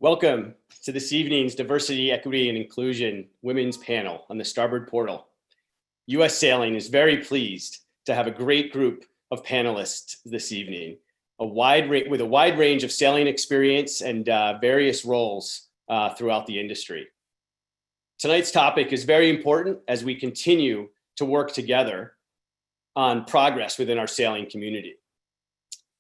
Welcome to this evening's Diversity, Equity, and Inclusion Women's Panel on the Starboard Portal. U.S. Sailing is very pleased to have a great group of panelists this evening, with a wide range of sailing experience and various roles throughout the industry. Tonight's topic is very important as we continue to work together on progress within our sailing community.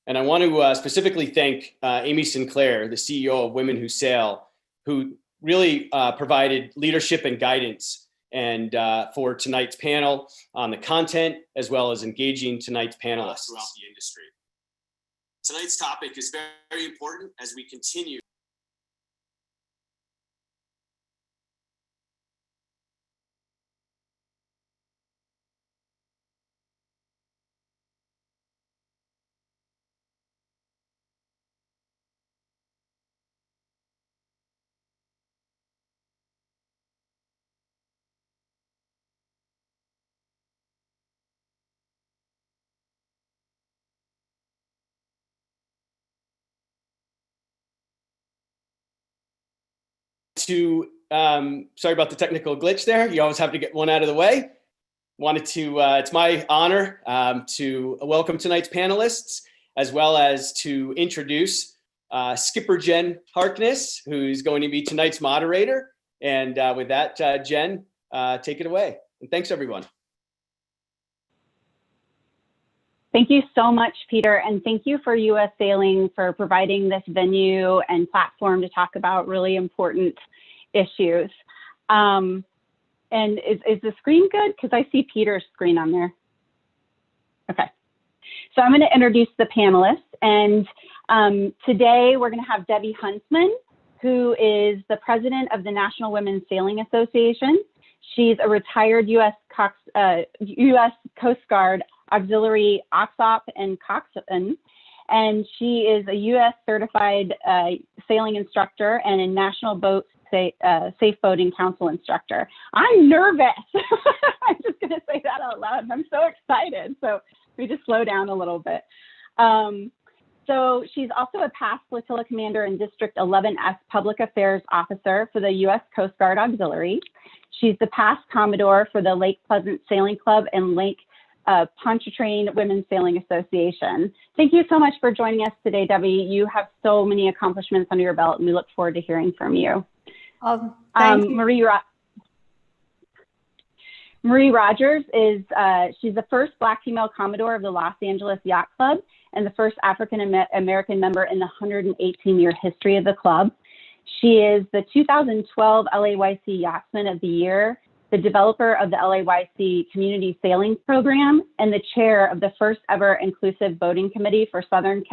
And I want to specifically thank Amy Sinclair, the CEO of Women Who Sail, who really provided leadership and guidance and for tonight's panel on the content, as well as engaging tonight's panelists throughout the industry. Tonight's topic is very important as we continue to, sorry about the technical glitch there. You always have to get one out of the way. It's my honor to welcome tonight's panelists, as well as to introduce Skipper Jen Harkness, who's going to be tonight's moderator. And with that, Jen, take it away. And thanks, everyone. Thank you so much, Peter, and thank you for U.S. Sailing for providing this venue and platform to talk about really important issues. And is the screen good? Because I see Peter's screen on there. Okay, so I'm going to introduce the panelists, and today we're going to have Debbie Huntsman, who is the president of the National Women's Sailing Association. She's a retired U.S. Coast Guard Auxiliary OXOP and Coxswain, and she is a U.S. certified sailing instructor and a National Safe Boating Council instructor. I'm nervous. I'm just going to say that out loud. I'm so excited. So we just slow down a little bit. So she's also a past flotilla commander and District 11S Public Affairs Officer for the U.S. Coast Guard Auxiliary. She's the past Commodore for the Lake Pleasant Sailing Club and Lake Pontchartrain Women's Sailing Association. Thank you so much for joining us today, Debbie. You have so many accomplishments under your belt, and we look forward to hearing from you. Thank you. Marie Rogers is, she's the first Black female Commodore of the Los Angeles Yacht Club and the first African-American member in the 118-year history of the club. She is the 2012 LAYC Yachtsman of the Year, the developer of the LAYC Community Sailing Program, and the chair of the first ever Inclusive Boating Committee for Southern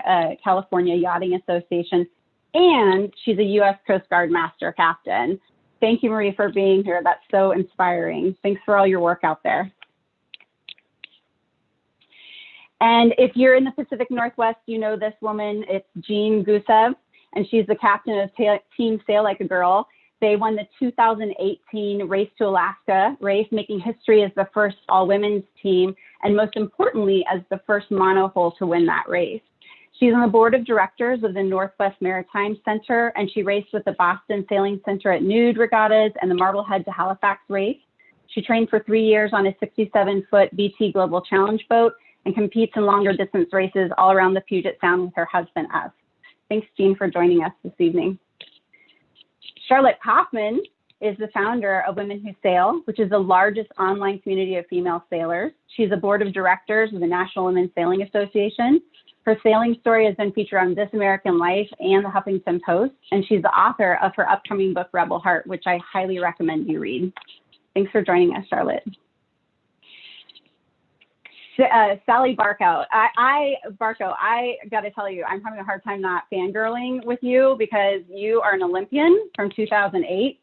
California Yachting Association, and she's a U.S. Coast Guard Master Captain. Thank you, Marie, for being here. That's so inspiring. Thanks for all your work out there. And if you're in the Pacific Northwest, you know this woman. It's Jean Gusev, and she's the captain of Team Sail Like a Girl. They won the 2018 Race to Alaska race, making history as the first all-women's team, and most importantly, as the first monohull to win that race. She's on the board of directors of the Northwest Maritime Center, and she raced with the Boston Sailing Center at nude regattas and the Marblehead to Halifax race. She trained for 3 years on a 67-foot BT Global Challenge boat and competes in longer distance races all around the Puget Sound with her husband, F. Thanks, Jean, for joining us this evening. Charlotte Kaufman is the founder of Women Who Sail, which is the largest online community of female sailors. She's a board of directors of the National Women's Sailing Association. Her sailing story has been featured on This American Life and the Huffington Post, and she's the author of her upcoming book, Rebel Heart, which I highly recommend you read. Thanks for joining us, Charlotte. Sally Barkow. I got to tell you, I'm having a hard time not fangirling with you because you are an Olympian from 2008,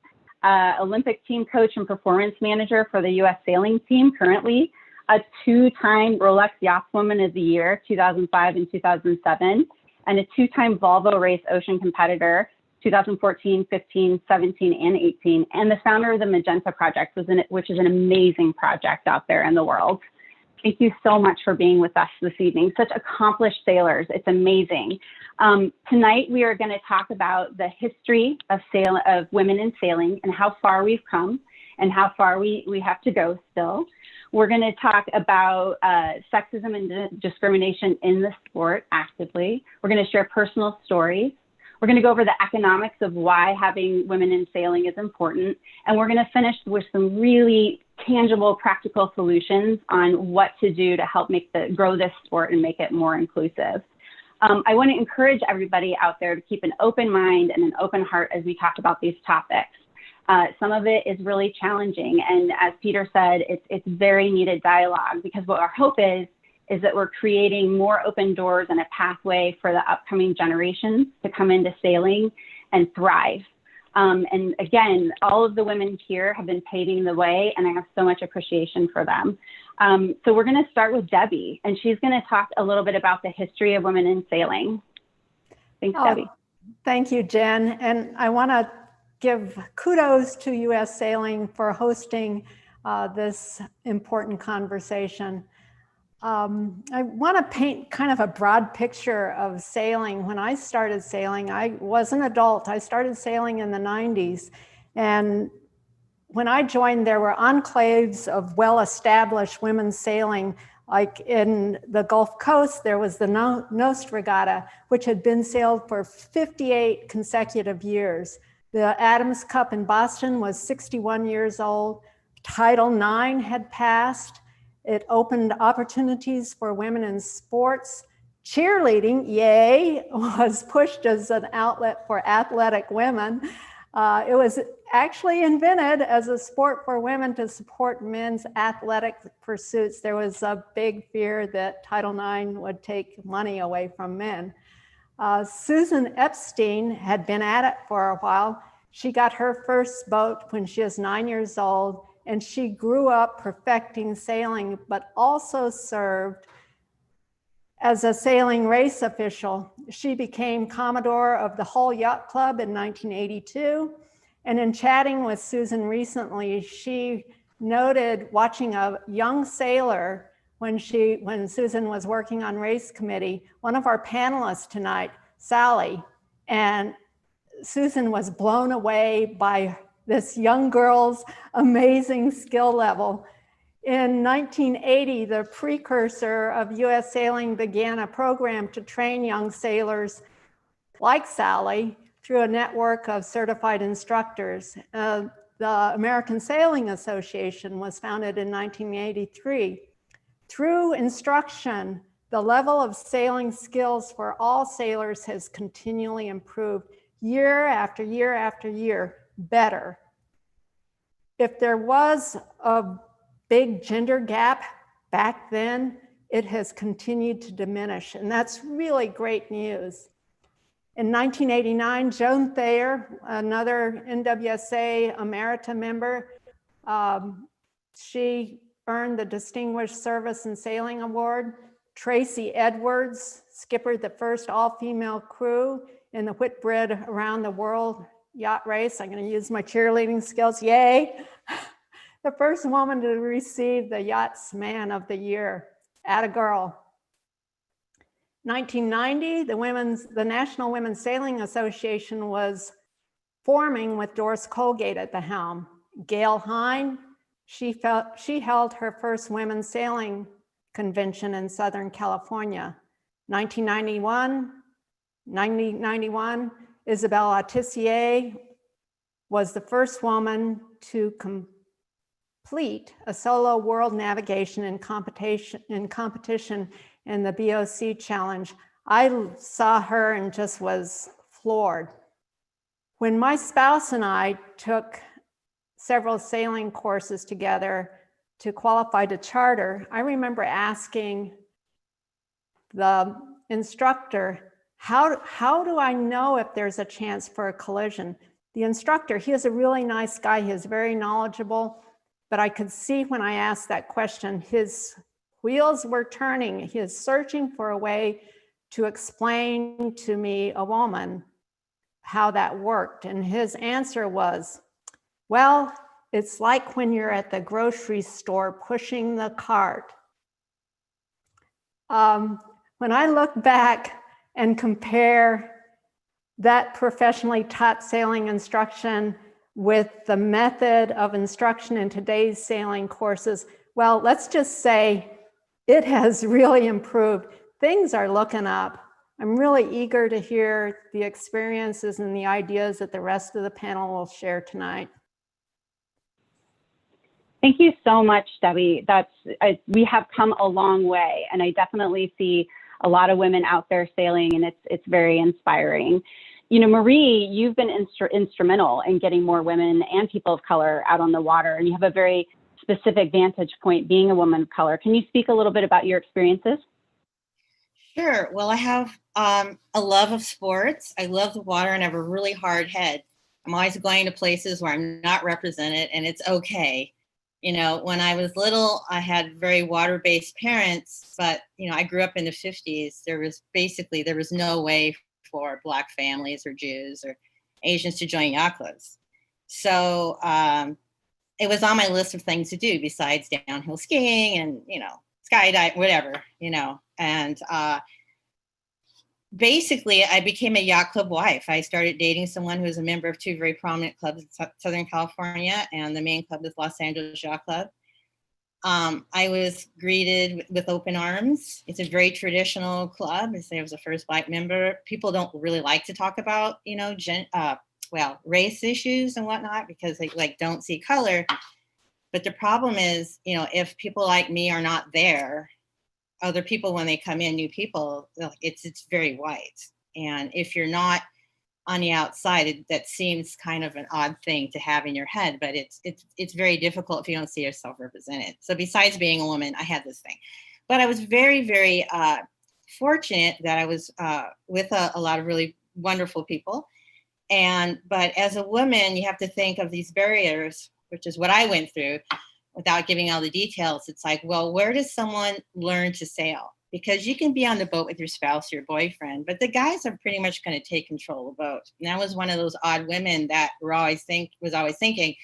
Olympic team coach and performance manager for the U.S. sailing team currently, a two-time Rolex Yachtswoman of the Year, 2005 and 2007, and a two-time Volvo Race Ocean competitor, 2014, 15, 17, and 18, and the founder of the Magenta Project, which is an amazing project out there in the world. Thank you so much for being with us this evening. Such accomplished sailors. It's amazing. Tonight, we are going to talk about the history of women in sailing and how far we've come and how far we have to go still. We're going to talk about sexism and discrimination in the sport actively. We're going to share personal stories. We're going to go over the economics of why having women in sailing is important. And we're going to finish with some really tangible, practical solutions on what to do to help grow this sport and make it more inclusive. I want to encourage everybody out there to keep an open mind and an open heart as we talk about these topics. Some of it is really challenging. And as Peter said, it's very needed dialogue, because what our hope is that we're creating more open doors and a pathway for the upcoming generations to come into sailing and thrive. And again, all of the women here have been paving the way, and I have so much appreciation for them. So we're going to start with Debbie, and she's going to talk a little bit about the history of women in sailing. Thanks, Debbie. Thank you, Jen. And I want to give kudos to U.S. Sailing for hosting this important conversation. I want to paint kind of a broad picture of sailing. When I started sailing, I was an adult. I started sailing in the 90s. And when I joined, there were enclaves of well-established women's sailing. Like in the Gulf Coast, there was the Nost Regatta, which had been sailed for 58 consecutive years. The Adams Cup in Boston was 61 years old. Title IX had passed. It opened opportunities for women in sports. Cheerleading, yay, was pushed as an outlet for athletic women. It was actually invented as a sport for women to support men's athletic pursuits. There was a big fear that Title IX would take money away from men. Susan Epstein had been at it for a while. She got her first boat when she was 9 years old, and she grew up perfecting sailing, but also served as a sailing race official. She became Commodore of the Hull Yacht Club in 1982. And in chatting with Susan recently, she noted watching a young sailor when Susan was working on race committee, one of our panelists tonight, Sally, and Susan was blown away by this young girl's amazing skill level. In 1980, the precursor of U.S. Sailing began a program to train young sailors like Sally through a network of certified instructors. The American Sailing Association was founded in 1983. Through instruction, the level of sailing skills for all sailors has continually improved year after year after year, better. If there was a big gender gap back then, it has continued to diminish, and that's really great news. In 1989, Joan Thayer, another NWSA Emerita member, she earned the Distinguished Service in Sailing Award. Tracy Edwards skippered the first all-female crew in the Whitbread Around the World yacht race. I'm going to use my cheerleading skills, yay. The first woman to receive the Yachtsman of the Year, atta girl. 1990, the National Women's Sailing Association was forming with Doris Colgate at the helm. Gail Hine, she held her first women's sailing convention in Southern California. 1991, Isabelle Autissier was the first woman to complete a solo world navigation in competition in the BOC Challenge. I saw her and just was floored. When my spouse and I took several sailing courses together to qualify to charter, I remember asking the instructor, how do I know if there's a chance for a collision? The instructor, he is a really nice guy, he is very knowledgeable, but I could see when I asked that question, his wheels were turning. He is searching for a way to explain to me, a woman, how that worked. And his answer was, well, it's like when you're at the grocery store pushing the cart. When I look back and compare that professionally taught sailing instruction with the method of instruction in today's sailing courses, well, let's just say it has really improved. Things are looking up. I'm really eager to hear the experiences and the ideas that the rest of the panel will share tonight. Thank you so much, Debbie. We have come a long way, and I definitely see a lot of women out there sailing, and it's very inspiring. You know, Marie, you've been instrumental in getting more women and people of color out on the water, and you have a very specific vantage point being a woman of color. Can you speak a little bit about your experiences? Sure. Well, I have a love of sports. I love the water and I have a really hard head. I'm always going to places where I'm not represented, and it's okay. You know, when I was little, I had very water-based parents, but, you know, I grew up in the 50s. There was no way for Black families or Jews or Asians to join yacht clubs. So it was on my list of things to do besides downhill skiing and, you know, skydive, whatever, you know. And basically, I became a yacht club wife. I started dating someone who was a member of two very prominent clubs in Southern California, and the main club is Los Angeles Yacht Club. I was greeted with open arms. It's a very traditional club. I was the first Black member. People don't really like to talk about, you know, race issues and whatnot because they don't see color. But the problem is, you know, if people like me are not there, other people, when they come in, new people, it's very white. And if you're not on the outside, that seems kind of an odd thing to have in your head, but it's very difficult if you don't see yourself represented. So besides being a woman, I had this thing. But I was very, very fortunate that I was with a lot of really wonderful people. But as a woman, you have to think of these barriers, which is what I went through. Without giving all the details, it's like, well, where does someone learn to sail? Because you can be on the boat with your spouse, your boyfriend, but the guys are pretty much going to take control of the boat. And I was one of those odd women that was always thinking,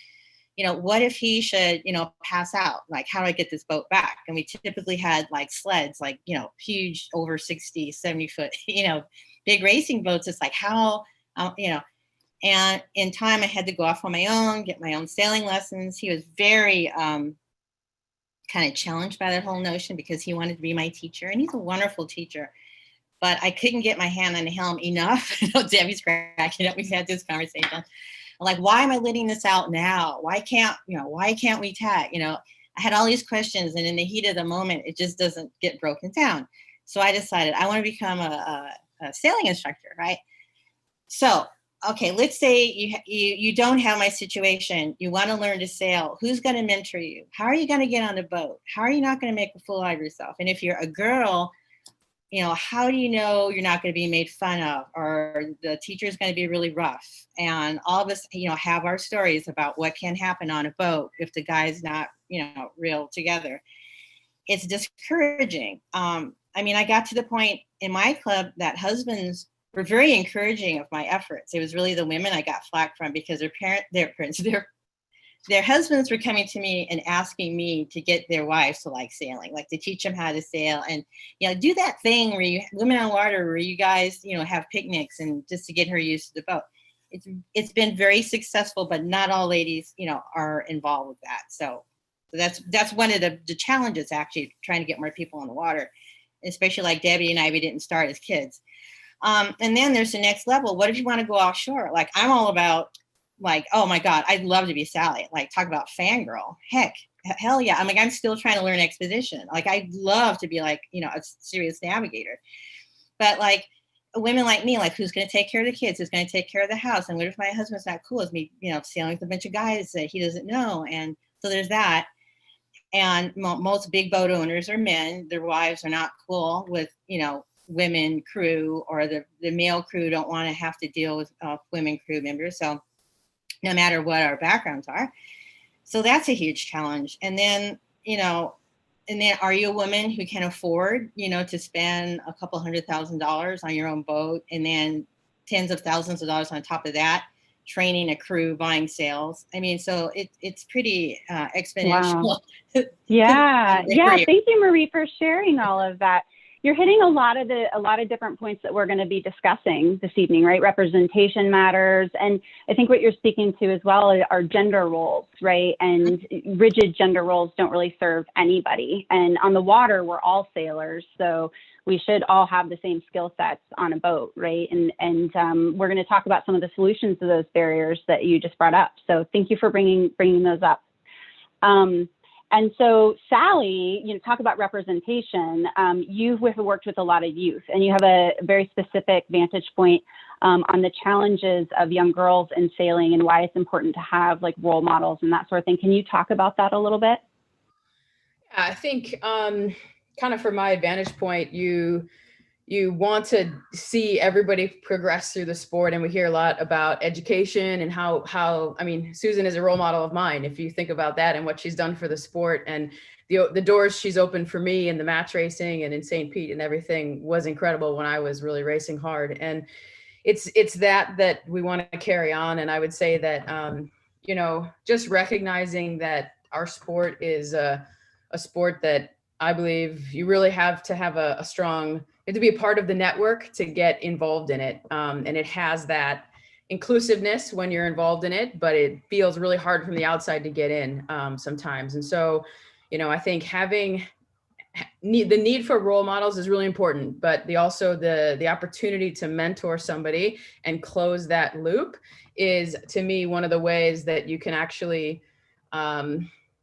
you know, what if he should, you know, pass out? Like, how do I get this boat back? And we typically had like sleds, like, you know, huge over 60, 70 foot, you know, big racing boats. It's like, how, you know. And in time, I had to go off on my own, get my own sailing lessons. He was very kind of challenged by that whole notion because he wanted to be my teacher. And he's a wonderful teacher. But I couldn't get my hand on the helm enough. Debbie's cracking up. We've had this conversation. I'm like, why am I letting this out now? Why can't we tag? You know, I had all these questions. And in the heat of the moment, it just doesn't get broken down. So I decided I want to become a sailing instructor, right? So okay, let's say you don't have my situation. You want to learn to sail. Who's going to mentor you? How are you going to get on the boat? How are you not going to make a fool out of yourself? And if you're a girl, you know, how do you know you're not going to be made fun of, or the teacher is going to be really rough? And all of us, you know, have our stories about what can happen on a boat if the guy's not, you know, real together. It's discouraging. I mean, I got to the point in my club that husbands were very encouraging of my efforts. It was really the women I got flack from because their husbands were coming to me and asking me to get their wives to like sailing, like to teach them how to sail and, you know, do that thing where you women on water, where you guys, you know, have picnics and just to get her used to the boat. It's been very successful, but not all ladies, you know, are involved with that. So that's one of the challenges, actually, trying to get more people on the water, especially like Debbie and I, we didn't start as kids. And then there's the next level. What if you want to go offshore? Like, I'm all about, like, oh my God, I'd love to be Sally. Like, talk about fangirl. Hell yeah. I'm like, I'm still trying to learn exposition. Like, I'd love to be like, you know, a serious navigator. But like, women like me, like, who's going to take care of the kids? Who's going to take care of the house? And what if my husband's not cool as me, you know, sailing with a bunch of guys that he doesn't know? And so there's that. And most big boat owners are men. Their wives are not cool with, you know, women crew, or the male crew don't want to have to deal with women crew members. So no matter what our backgrounds are. So that's a huge challenge. And then, you know, are you a woman who can afford, you know, to spend a couple $100,000 on your own boat, and then tens of thousands of dollars on top of that, training a crew, buying sails? I mean, so it's pretty exponential. Wow. Yeah. Thank you, Marie, for sharing all of that. you're hitting a lot of different points that we're going to be discussing this evening, right? Representation matters. And I think what you're speaking to as well are gender roles, right? And rigid gender roles don't really serve anybody. And on the water, we're all sailors. So we should all have the same skill sets on a boat, right? And we're going to talk about some of the solutions to those barriers that you just brought up. So thank you for bringing those up. And so, Sally, talk about representation. You've worked with a lot of youth, and you have a very specific vantage point on the challenges of young girls in sailing and why it's important to have like role models and that sort of thing. Can you talk about that a little bit? Yeah, I think kind of from my vantage point, you want to see everybody progress through the sport. And we hear a lot about education and how I mean, Susan is a role model of mine. If you think about that and what she's done for the sport and the doors she's opened for me in the match racing and in St. Pete and everything was incredible when I was really racing hard. And it's that we want to carry on. And I would say that, just recognizing that our sport is a sport that I believe you really have to have a strong, you have to be a part of the network to get involved in it. And it has that inclusiveness when you're involved in it, but it feels really hard from the outside to get in sometimes. And so, I think having the need for role models is really important, but the opportunity to mentor somebody and close that loop is, to me, one of the ways that you can actually,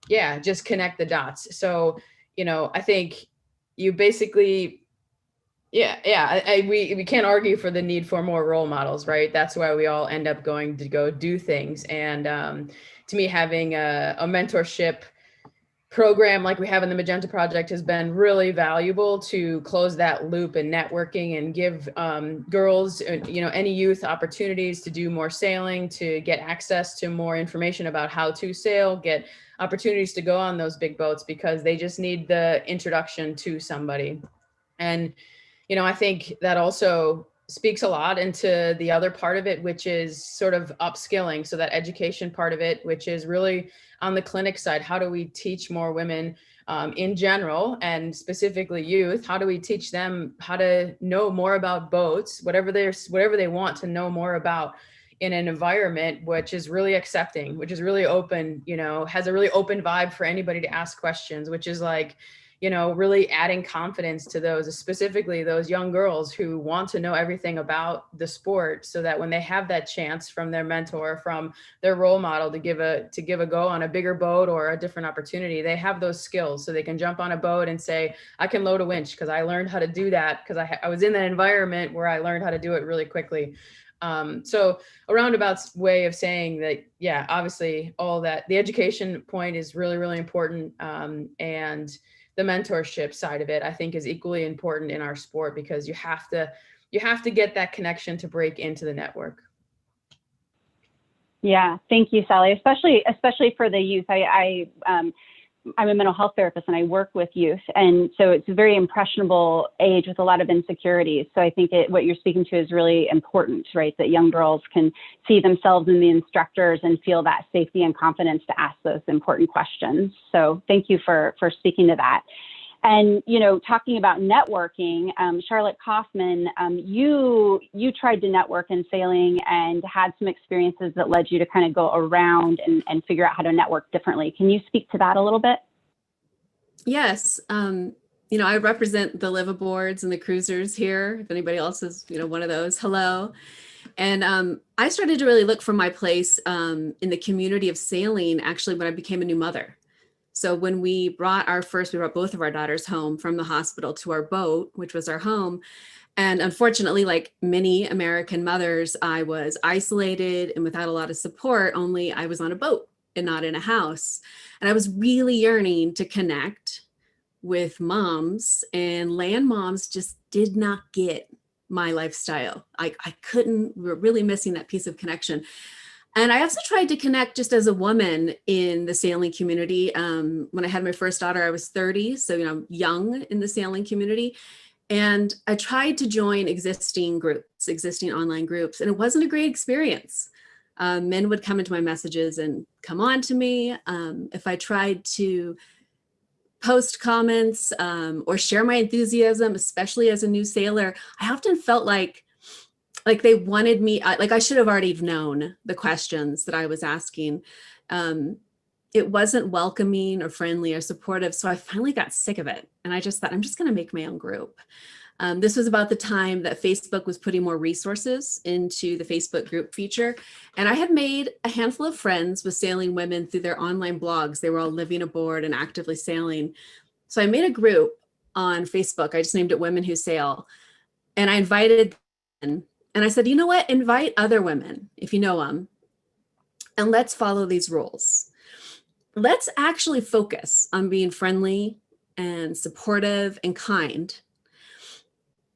just connect the dots. So, I think you basically, we can't argue for the need for more role models, right? That's why we all end up going to go do things. And to me, having a mentorship program like we have in the Magenta Project has been really valuable to close that loop and networking and give girls, any youth opportunities to do more sailing, to get access to more information about how to sail, get opportunities to go on those big boats because they just need the introduction to somebody. And, I think that also speaks a lot into the other part of it, which is sort of upskilling. So that education part of it, which is really on the clinic side, how do we teach more women in general and specifically youth? How do we teach them how to know more about boats, whatever they want to know more about in an environment which is really accepting, which is really open, has a really open vibe for anybody to ask questions, which is like, really adding confidence to those, specifically those young girls who want to know everything about the sport, so that when they have that chance from their mentor, from their role model to give a go on a bigger boat or a different opportunity, they have those skills so they can jump on a boat and say, I can load a winch because I learned how to do that because I was in that environment where I learned how to do it really quickly. So a roundabout way of saying that, yeah, obviously all that, the education point is really, really important. And the mentorship side of it, I think, is equally important in our sport because you have to get that connection to break into the network. Yeah, thank you, Sally. Especially for the youth. I'm a mental health therapist and I work with youth, and so it's a very impressionable age with a lot of insecurities. So I think what you're speaking to is really important, right? That young girls can see themselves in the instructors and feel that safety and confidence to ask those important questions. So thank you for speaking to that. And, talking about networking, Charlotte Kaufman, you tried to network in sailing and had some experiences that led you to kind of go around and figure out how to network differently. Can you speak to that a little bit? Yes. I represent the liveaboards and the cruisers here. If anybody else is, one of those, hello. And I started to really look for my place in the community of sailing, actually, when I became a new mother. So when we brought both of our daughters home from the hospital to our boat, which was our home. And unfortunately, like many American mothers, I was isolated and without a lot of support, only I was on a boat and not in a house. And I was really yearning to connect with moms, and land moms just did not get my lifestyle. We were really missing that piece of connection. And I also tried to connect just as a woman in the sailing community. When I had my first daughter, I was 30, so young in the sailing community. And I tried to join existing online groups, and it wasn't a great experience. Men would come into my messages and come on to me. If I tried to post comments or share my enthusiasm, especially as a new sailor, I often felt like they wanted me, like I should have already known the questions that I was asking. It wasn't welcoming or friendly or supportive. So I finally got sick of it. And I just thought, I'm just going to make my own group. This was about the time that Facebook was putting more resources into the Facebook group feature. And I had made a handful of friends with sailing women through their online blogs. They were all living aboard and actively sailing. So I made a group on Facebook. I just named it Women Who Sail. And I invited them. And I said, you know what? Invite other women if you know them. And let's follow these rules. Let's actually focus on being friendly and supportive and kind.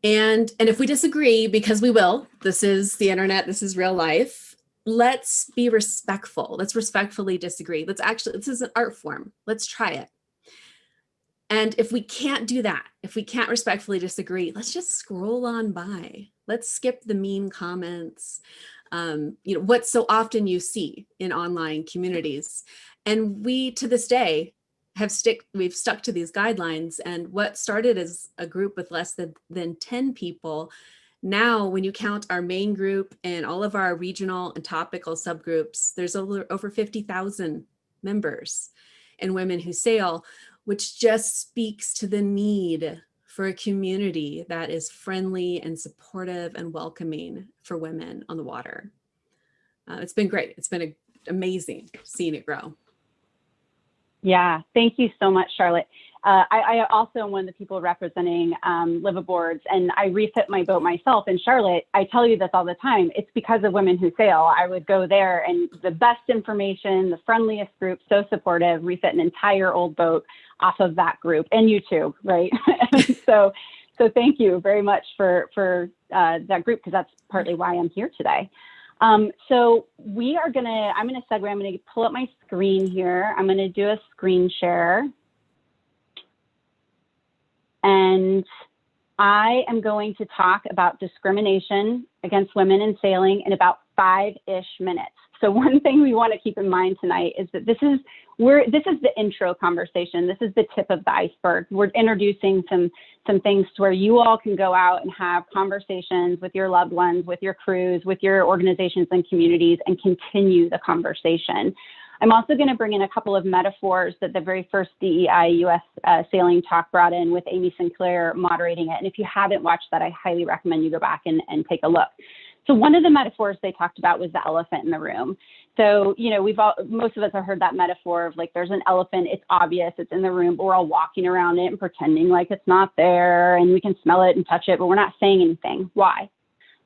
And if we disagree, because we will, this is the internet, this is real life, let's be respectful. Let's respectfully disagree. This is an art form. Let's try it. And if we can't do that, if we can't respectfully disagree, let's just scroll on by. Let's skip the mean comments, what so often you see in online communities. And we, to this day, we've stuck to these guidelines. And what started as a group with less than 10 people, now when you count our main group and all of our regional and topical subgroups, there's over 50,000 members in Women Who Sail, which just speaks to the need for a community that is friendly and supportive and welcoming for women on the water. It's been great. It's been amazing seeing it grow. Yeah, thank you so much, Charlotte. I also am one of the people representing liveaboards, and I refit my boat myself. And Charlotte, I tell you this all the time, it's because of Women Who Sail. I would go there and the best information, the friendliest group, so supportive, refit an entire old boat off of that group, and you too, right? so thank you very much for that group, because that's partly why I'm here today. So I'm gonna segue. I'm gonna pull up my screen here. I'm gonna do a screen share. And I am going to talk about discrimination against women in sailing in about 5-ish minutes. So one thing we want to keep in mind tonight is that this is the intro conversation. This is the tip of the iceberg. We're introducing some things to where you all can go out and have conversations with your loved ones, with your crews, with your organizations and communities, and continue the conversation. I'm also going to bring in a couple of metaphors that the very first DEI US sailing talk brought in, with Amy Sinclair moderating it. And if you haven't watched that, I highly recommend you go back and take a look. So one of the metaphors they talked about was the elephant in the room. So, most of us have heard that metaphor of, like, there's an elephant, it's obvious, it's in the room, but we're all walking around it and pretending like it's not there, and we can smell it and touch it, but we're not saying anything. Why?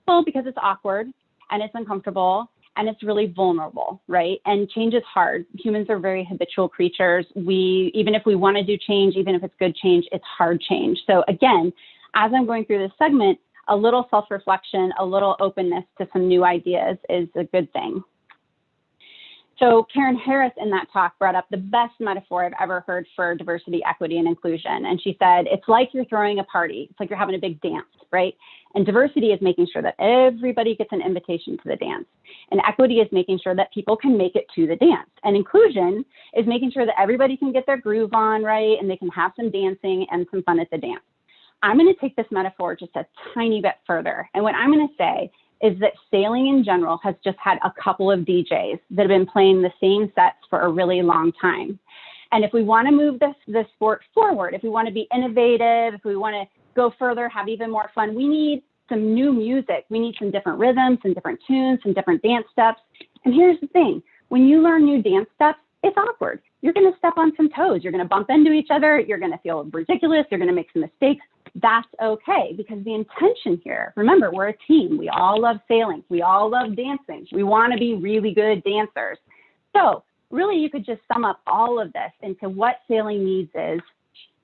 Well, because it's awkward and it's uncomfortable and it's really vulnerable, right? And change is hard. Humans are very habitual creatures. Even if we want to do change, even if it's good change, it's hard change. So again, as I'm going through this segment, a little self-reflection, a little openness to some new ideas is a good thing. So Karen Harris in that talk brought up the best metaphor I've ever heard for diversity, equity, and inclusion. And she said, it's like you're throwing a party. It's like you're having a big dance, right? And diversity is making sure that everybody gets an invitation to the dance. And equity is making sure that people can make it to the dance. And inclusion is making sure that everybody can get their groove on, right? And they can have some dancing and some fun at the dance. I'm going to take this metaphor just a tiny bit further. And what I'm going to say is that sailing in general has just had a couple of DJs that have been playing the same sets for a really long time. And if we want to move this sport forward, if we want to be innovative, if we want to go further, have even more fun, we need some new music. We need some different rhythms, some different tunes, some different dance steps. And here's the thing, when you learn new dance steps, it's awkward. You're going to step on some toes. You're going to bump into each other. You're going to feel ridiculous. You're going to make some mistakes. That's okay, because the intention here, remember, we're a team. We all love sailing. We all love dancing. We want to be really good dancers. So really, you could just sum up all of this into what sailing needs is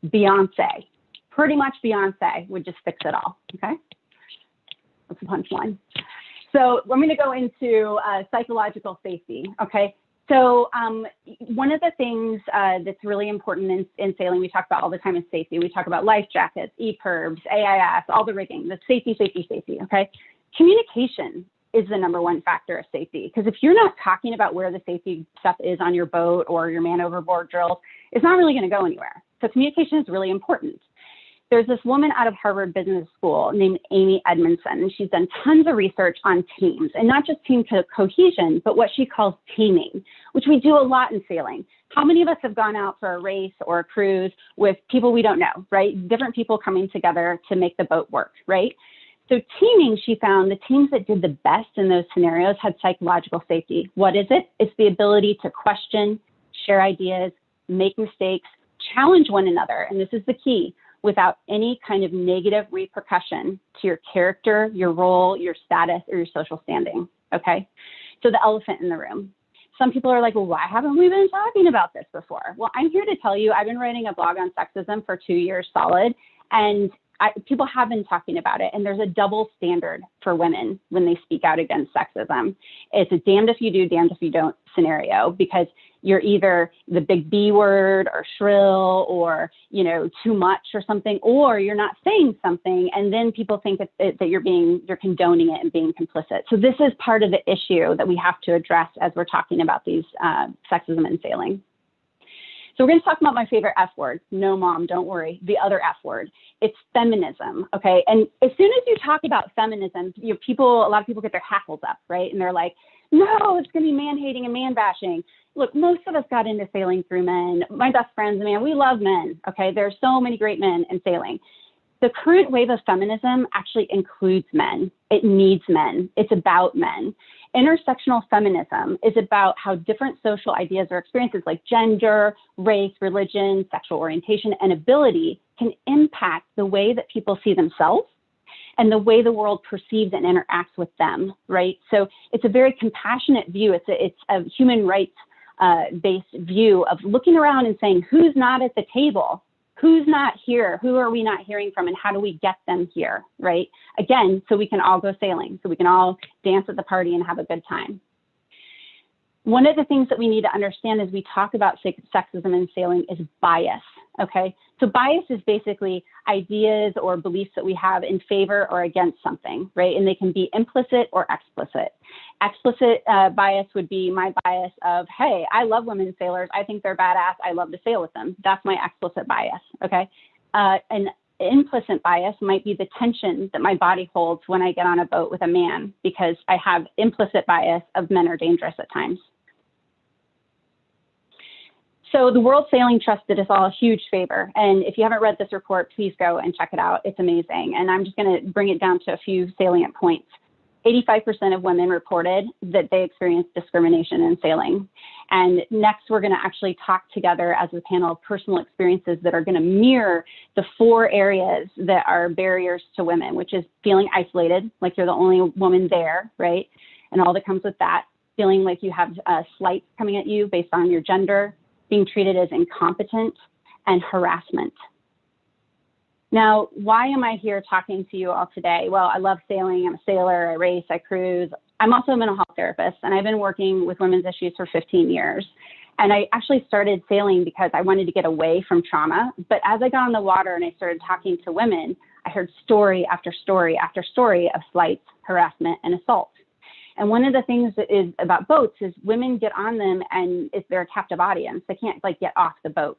Beyonce. Pretty much Beyonce would just fix it all, okay? That's a punchline. So I'm going to go into psychological safety, okay? So one of the things that's really important in sailing, we talk about all the time, is safety. We talk about life jackets, EPIRBs, AIS, all the rigging, the safety, okay? Communication is the #1 factor of safety, because if you're not talking about where the safety stuff is on your boat or your man overboard drills, it's not really going to go anywhere. So communication is really important. There's this woman out of Harvard Business School named Amy Edmondson, and she's done tons of research on teams, and not just team cohesion, but what she calls teaming, which we do a lot in sailing. How many of us have gone out for a race or a cruise with people we don't know, right? Different people coming together to make the boat work, right? So teaming, she found the teams that did the best in those scenarios had psychological safety. What is it? It's the ability to question, share ideas, make mistakes, challenge one another, and this is the key, without any kind of negative repercussion to your character, your role, your status, or your social standing, okay? So the elephant in the room. Some people are like, well, why haven't we been talking about this before? Well, I'm here to tell you, I've been writing a blog on sexism for 2 years solid, and people have been talking about it, and there's a double standard for women when they speak out against sexism. It's a damned if you do, damned if you don't scenario, because you're either the big B word or shrill or, you know, too much or something, or you're not saying something, and then people think that you're condoning it and being complicit. So this is part of the issue that we have to address as we're talking about these sexism in sailing. So we're going to talk about my favorite F word. No, Mom, don't worry. The other F word. It's feminism, okay? And as soon as you talk about feminism, a lot of people get their hackles up, right? And they're like, no, it's going to be man-hating and man-bashing. Look, most of us got into sailing through men. My best friends, man, we love men, okay? There are so many great men in sailing. The current wave of feminism actually includes men. It needs men. It's about men. Intersectional feminism is about how different social ideas or experiences like gender, race, religion, sexual orientation, and ability can impact the way that people see themselves and the way the world perceives and interacts with them, right? So it's a very compassionate view. It's a human rights based view of looking around and saying, who's not at the table? Who's not here? Who are we not hearing from? And how do we get them here, right? Again, so we can all go sailing, so we can all dance at the party and have a good time. One of the things that we need to understand as we talk about sexism in sailing is bias, okay? So bias is basically ideas or beliefs that we have in favor or against something, right? And they can be implicit or explicit. Explicit bias would be my bias of, hey, I love women sailors. I think they're badass. I love to sail with them. That's my explicit bias, okay? An implicit bias might be the tension that my body holds when I get on a boat with a man, because I have implicit bias of men are dangerous at times. So the World Sailing Trust did us all a huge favor. And if you haven't read this report, please go and check it out. It's amazing. And I'm just going to bring it down to a few salient points. 85% of women reported that they experienced discrimination in sailing. And next, we're going to actually talk together as a panel of personal experiences that are going to mirror the 4 areas that are barriers to women, which is feeling isolated, like you're the only woman there, right? And all that comes with that. Feeling like you have slights coming at you based on your gender, being treated as incompetent, and harassment. Now, why am I here talking to you all today? Well, I love sailing. I'm a sailor. I race. I cruise. I'm also a mental health therapist, and I've been working with women's issues for 15 years. And I actually started sailing because I wanted to get away from trauma. But as I got on the water and I started talking to women, I heard story after story after story of slights, harassment, and assault. And one of the things that is about boats is women get on them and they're a captive audience. They can't get off the boat.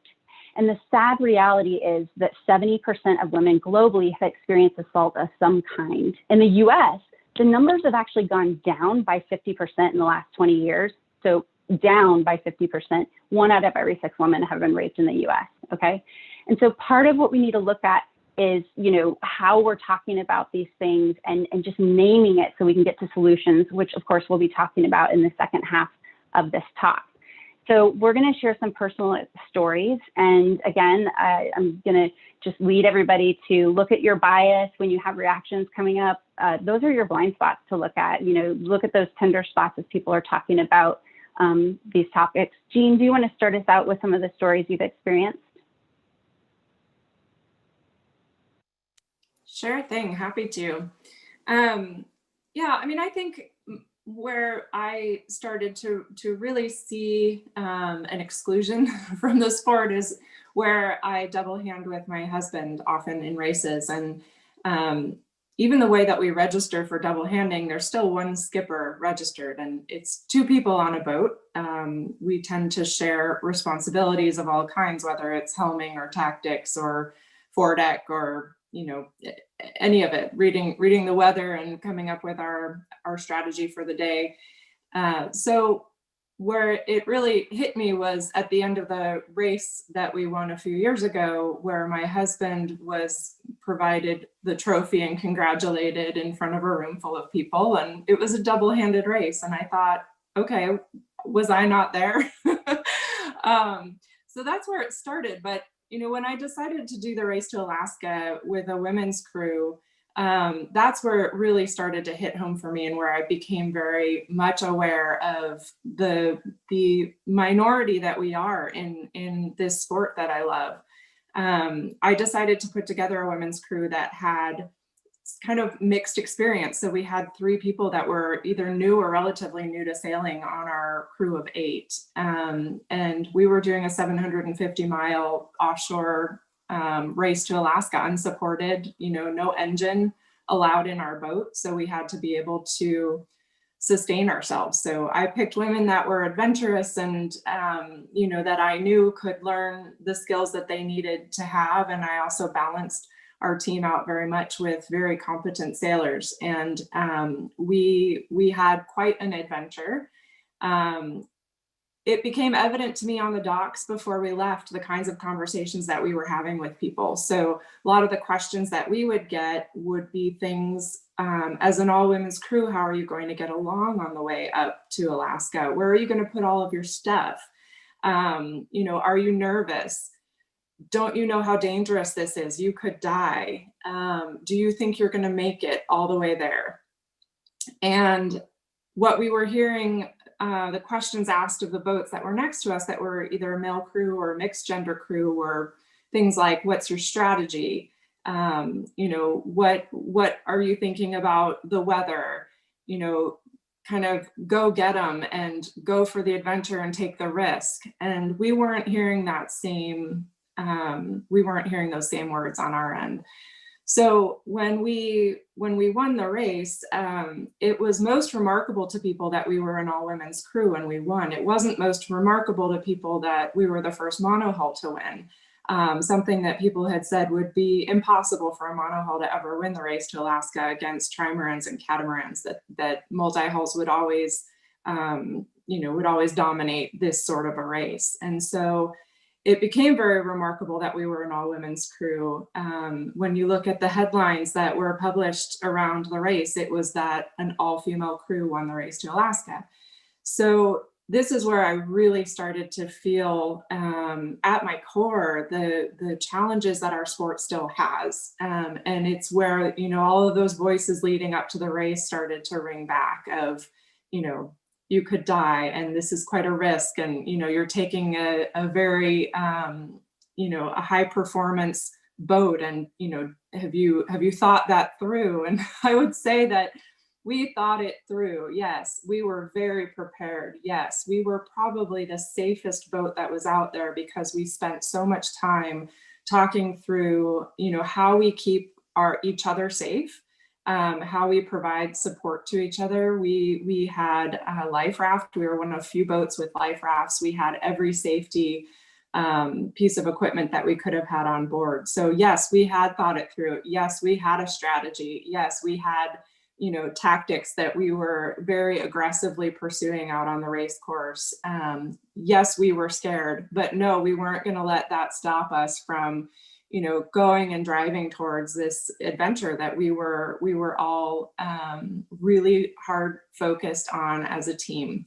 And the sad reality is that 70% of women globally have experienced assault of some kind. In the US, the numbers have actually gone down by 50% in the last 20 years. So down by 50%, 1 out of every 6 women have been raped in the US, okay? And so part of what we need to look at is, how we're talking about these things and just naming it so we can get to solutions, which of course we'll be talking about in the second half of this talk. So we're going to share some personal stories. And again, I'm going to just lead everybody to look at your bias when you have reactions coming up. Those are your blind spots to look at. Look at those tender spots as people are talking about these topics. Jean, do you want to start us out with some of the stories you've experienced? Sure thing, happy to. I think where I started to really see an exclusion from the sport is where I double hand with my husband often in races. And even the way that we register for double handing, there's still one skipper registered, and it's 2 people on a boat. We tend to share responsibilities of all kinds, whether it's helming or tactics or foredeck or, you know, any of it, reading the weather and coming up with our strategy for the day. So where it really hit me was at the end of the race that we won a few years ago, where my husband was provided the trophy and congratulated in front of a room full of people. And it was a double-handed race. And I thought, okay, was I not there? So that's where it started. But, you know, when I decided to do the Race to Alaska with a women's crew, that's where it really started to hit home for me, and where I became very much aware of the minority that we are in this sport that I love. I decided to put together a women's crew that had kind of mixed experience. So we had 3 people that were either new or relatively new to sailing on our crew of 8. And we were doing a 750-mile offshore race to Alaska, unsupported, you know, no engine allowed in our boat. So we had to be able to sustain ourselves. So I picked women that were adventurous and, you know, that I knew could learn the skills that they needed to have. And I also balanced our team out very much with very competent sailors. And we had quite an adventure. It became evident to me on the docks before we left the kinds of conversations that we were having with people. So a lot of the questions that we would get would be things, as an all-women's crew, how are you going to get along on the way up to Alaska? Where are you going to put all of your stuff? You know, are you nervous? Don't you know how dangerous this is? You could die. Do you think you're going to make it all the way there? And what we were hearing, the questions asked of the boats that were next to us that were either a male crew or a mixed gender crew were things like, what's your strategy? You know, what are you thinking about the weather? You know, kind of go get them and go for the adventure and take the risk. And we weren't hearing that same, we weren't hearing those same words on our end. So when we won the race, it was most remarkable to people that we were an all-women's crew and we won. It wasn't most remarkable to people that we were the first monohull to win. Something that people had said would be impossible for a monohull to ever win the Race to Alaska against trimarans and catamarans, that multi-hulls would always, you know, would always dominate this sort of a race. And so it became very remarkable that we were an all-women's crew. When you look at the headlines that were published around the race, it was that an all-female crew won the Race to Alaska. So this is where I really started to feel, at my core, the challenges that our sport still has. And it's where, you know, all of those voices leading up to the race started to ring back of, you know, you could die and this is quite a risk, and you know, you're taking a very you know, a high performance boat, and you know, have you thought that through? And I would say that we thought it through. Yes, we were very prepared. Yes, we were probably the safest boat that was out there because we spent so much time talking through, you know, how we keep each other safe. How we provide support to each other. We had a life raft. We were one of few boats with life rafts. We had every safety piece of equipment that we could have had on board. So yes, we had thought it through. Yes, we had a strategy. Yes, we had, you know, tactics that we were very aggressively pursuing out on the race course. Yes, we were scared, but no, we weren't going to let that stop us from, you know, going and driving towards this adventure that we were all really hard focused on as a team.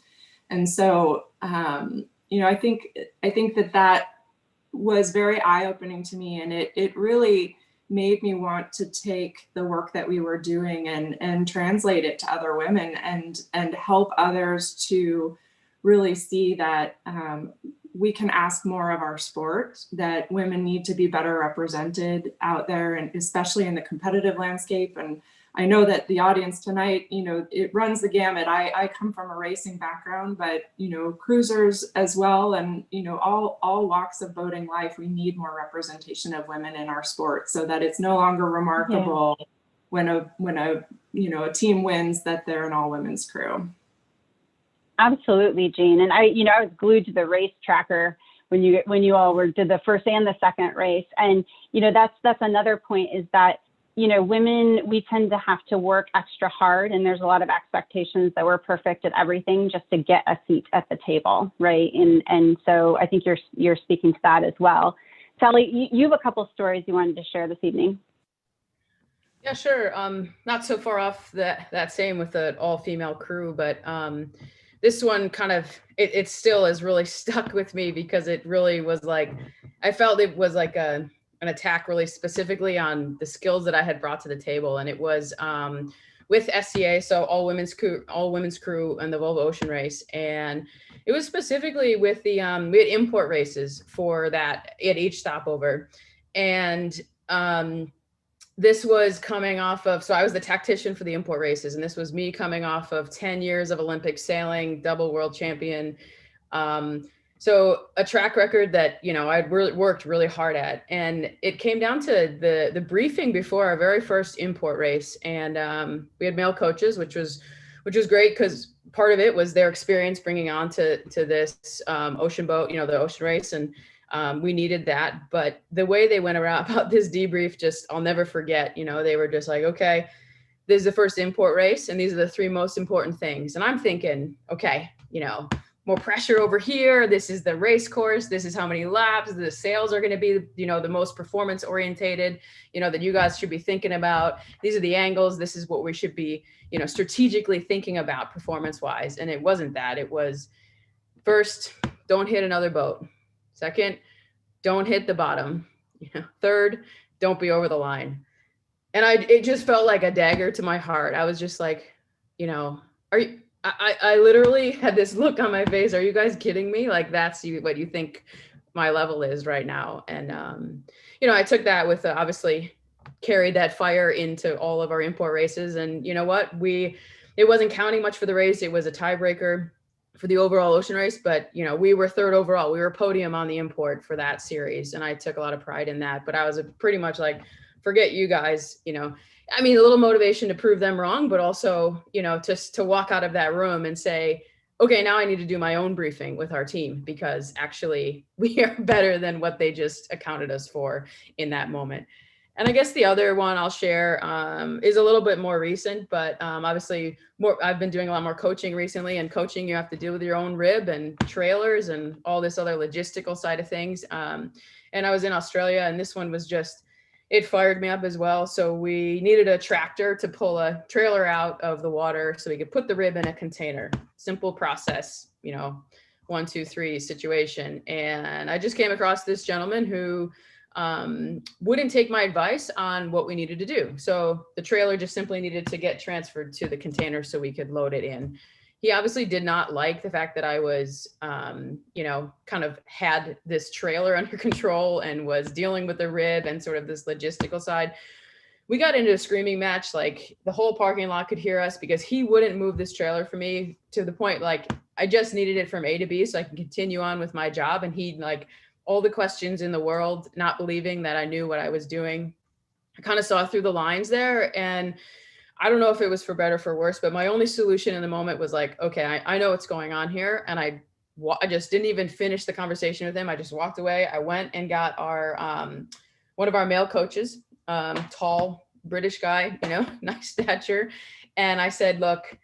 And so, you know, I think that was very eye-opening to me, and it really made me want to take the work that we were doing and translate it to other women and help others to really see that we can ask more of our sport, that women need to be better represented out there, and especially in the competitive landscape. And I know that the audience tonight, you know, it runs the gamut. I come from a racing background, but, you know, cruisers as well. And, you know, all walks of boating life, we need more representation of women in our sport so that it's no longer remarkable when a a team wins, that they're an all women's crew. Absolutely, Jean. And I was glued to the race tracker when you all did the first and the second race. And, that's another point, is that, women, we tend to have to work extra hard, and there's a lot of expectations that we're perfect at everything just to get a seat at the table, right? And so I think you're speaking to that as well. Sally, you have a couple stories you wanted to share this evening. Yeah, sure. Not so far off that same with the all-female crew, but this one kind of, it still is really stuck with me, because it really was like, I felt it was like an attack really specifically on the skills that I had brought to the table. And it was with SCA, so all women's crew and the Volvo Ocean Race. And it was specifically with we had import races for that at each stopover. And this was coming off of, so I was the tactician for the import races, and this was me coming off of 10 years of Olympic sailing, double world champion. So a track record that, I'd really worked really hard at. And it came down to the briefing before our very first import race. And we had male coaches, which was great, because part of it was their experience bringing on to this ocean boat, the ocean race. And we needed that. But the way they went about this debrief, I'll never forget. They were just like, okay, this is the first import race, and these are the 3 most important things. And I'm thinking, okay, more pressure over here. This is the race course. This is how many laps. The sails are going to be, the most performance orientated, that you guys should be thinking about. These are the angles. This is what we should be, strategically thinking about performance wise. And it wasn't that. It was, first, don't hit another boat. Second, don't hit the bottom. Third, don't be over the line. And it just felt like a dagger to my heart. I was just like, I literally had this look on my face. Are you guys kidding me? Like, that's what you think my level is right now. And, I took that with obviously carried that fire into all of our import races. And you know what? It wasn't counting much for the race. It was a tiebreaker for the overall ocean race, but we were 3rd overall. We were podium on the import for that series. And I took a lot of pride in that, but I was pretty much like, forget you guys, a little motivation to prove them wrong, but also, just to walk out of that room and say, okay, now I need to do my own briefing with our team, because actually we are better than what they just accounted us for in that moment. And I guess the other one I'll share is a little bit more recent, but obviously I've been doing a lot more coaching recently, and coaching, you have to deal with your own rib and trailers and all this other logistical side of things. And I was in Australia, and this one was it fired me up as well. So we needed a tractor to pull a trailer out of the water so we could put the rib in a container. Simple process, 1, 2, 3 situation. And I just came across this gentleman who wouldn't take my advice on what we needed to do. So the trailer just simply needed to get transferred to the container so we could load it in. He obviously did not like the fact that I was, kind of had this trailer under control and was dealing with the rib and sort of this logistical side. We got into a screaming match, like the whole parking lot could hear us, because he wouldn't move this trailer for me, to the point, like, I just needed it from A to B so I can continue on with my job. And he, like, all the questions in the world, not believing that I knew what I was doing. I kind of saw through the lines there, and I don't know if it was for better or for worse, but my only solution in the moment was like, okay, I know what's going on here. And I just didn't even finish the conversation with him. I just walked away. I went and got our, one of our male coaches, tall British guy, nice stature. And I said, look,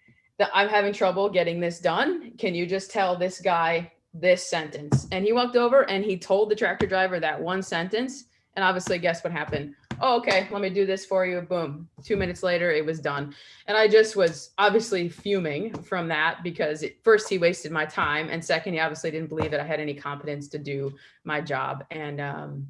I'm having trouble getting this done. Can you just tell this guy this sentence? And he walked over and he told the tractor driver that one sentence. And obviously, guess what happened? Oh, okay, let me do this for you. Boom. 2 minutes later, it was done. And I just was obviously fuming from that, because first, he wasted my time. And second, he obviously didn't believe that I had any competence to do my job. And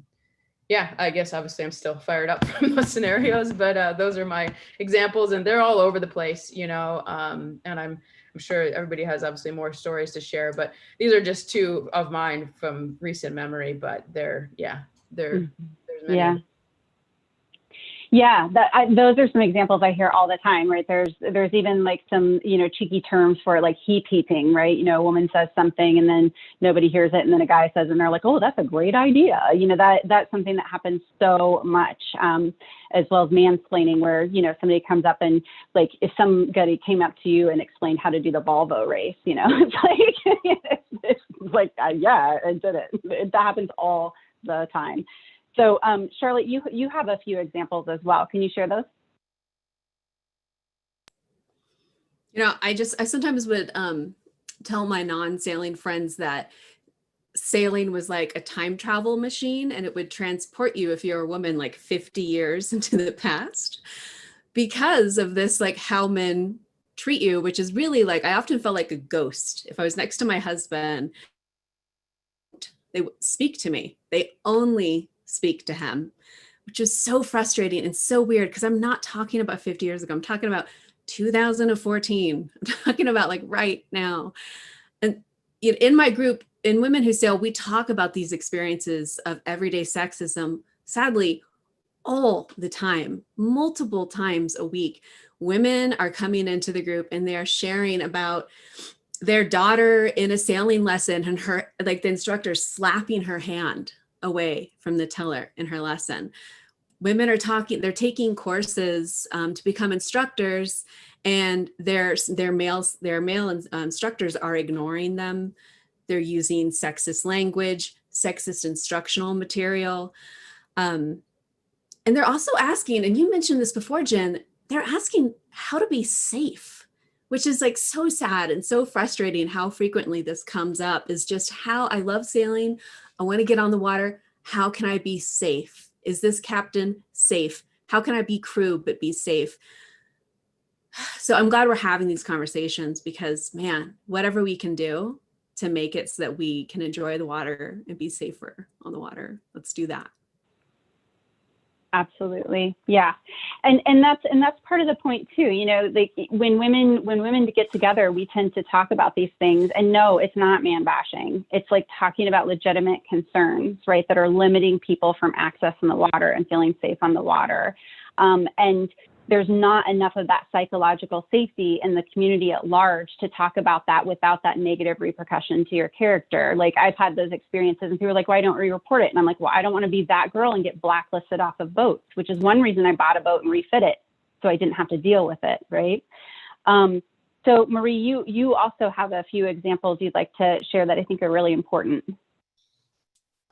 yeah, I guess obviously I'm still fired up from those scenarios, but those are my examples, and they're all over the place, and I'm sure everybody has obviously more stories to share, but these are just 2 of mine from recent memory, but there's many. Yeah. Yeah, those are some examples I hear all the time, right? There's even like some, cheeky terms for it, like heap heaping, right? A woman says something and then nobody hears it, and then a guy says, and they're like, oh, that's a great idea. That's something that happens so much, as well as mansplaining, where, somebody comes up and like, if somebody came up to you and explained how to do the Volvo race, it's like, it's like, yeah, I did it. That happens all the time. So Charlotte, you have a few examples as well. Can you share those? I sometimes would tell my non-sailing friends that sailing was like a time travel machine, and it would transport you, if you're a woman, like 50 years into the past, because of this, like how men treat you, which is really like, I often felt like a ghost. If I was next to my husband, they would speak to me. They only speak to him, which is so frustrating and so weird, because I'm not talking about 50 years ago. I'm talking about 2014. I'm talking about like right now. And in my group, in Women Who Sail, we talk about these experiences of everyday sexism, sadly, all the time, multiple times a week. Women are coming into the group and they are sharing about their daughter in a sailing lesson, and her, like the instructor slapping her hand away from the tiller in her lesson. Women are they're taking courses to become instructors, and their male instructors are ignoring them. They're using sexist language, sexist instructional material. And they're also asking, and you mentioned this before, Jen, they're asking how to be safe, which is like so sad and so frustrating. How frequently this comes up is just how I love sailing. I want to get on the water. How can I be safe? Is this captain safe? How can I be crew but be safe? So I'm glad we're having these conversations, because man, whatever we can do to make it so that we can enjoy the water and be safer on the water, let's do that. Absolutely. Yeah. And that's part of the point too. Like when women get together, we tend to talk about these things, and no, it's not man bashing. It's like talking about legitimate concerns, right? That are limiting people from accessing the water and feeling safe on the water. And there's not enough of that psychological safety in the community at large to talk about that without that negative repercussion to your character. Like I've had those experiences, and people are like, why don't we report it? And I'm like, well, I don't want to be that girl and get blacklisted off of boats, which is one reason I bought a boat and refit it, so I didn't have to deal with it, right? So Marie, you also have a few examples you'd like to share that I think are really important.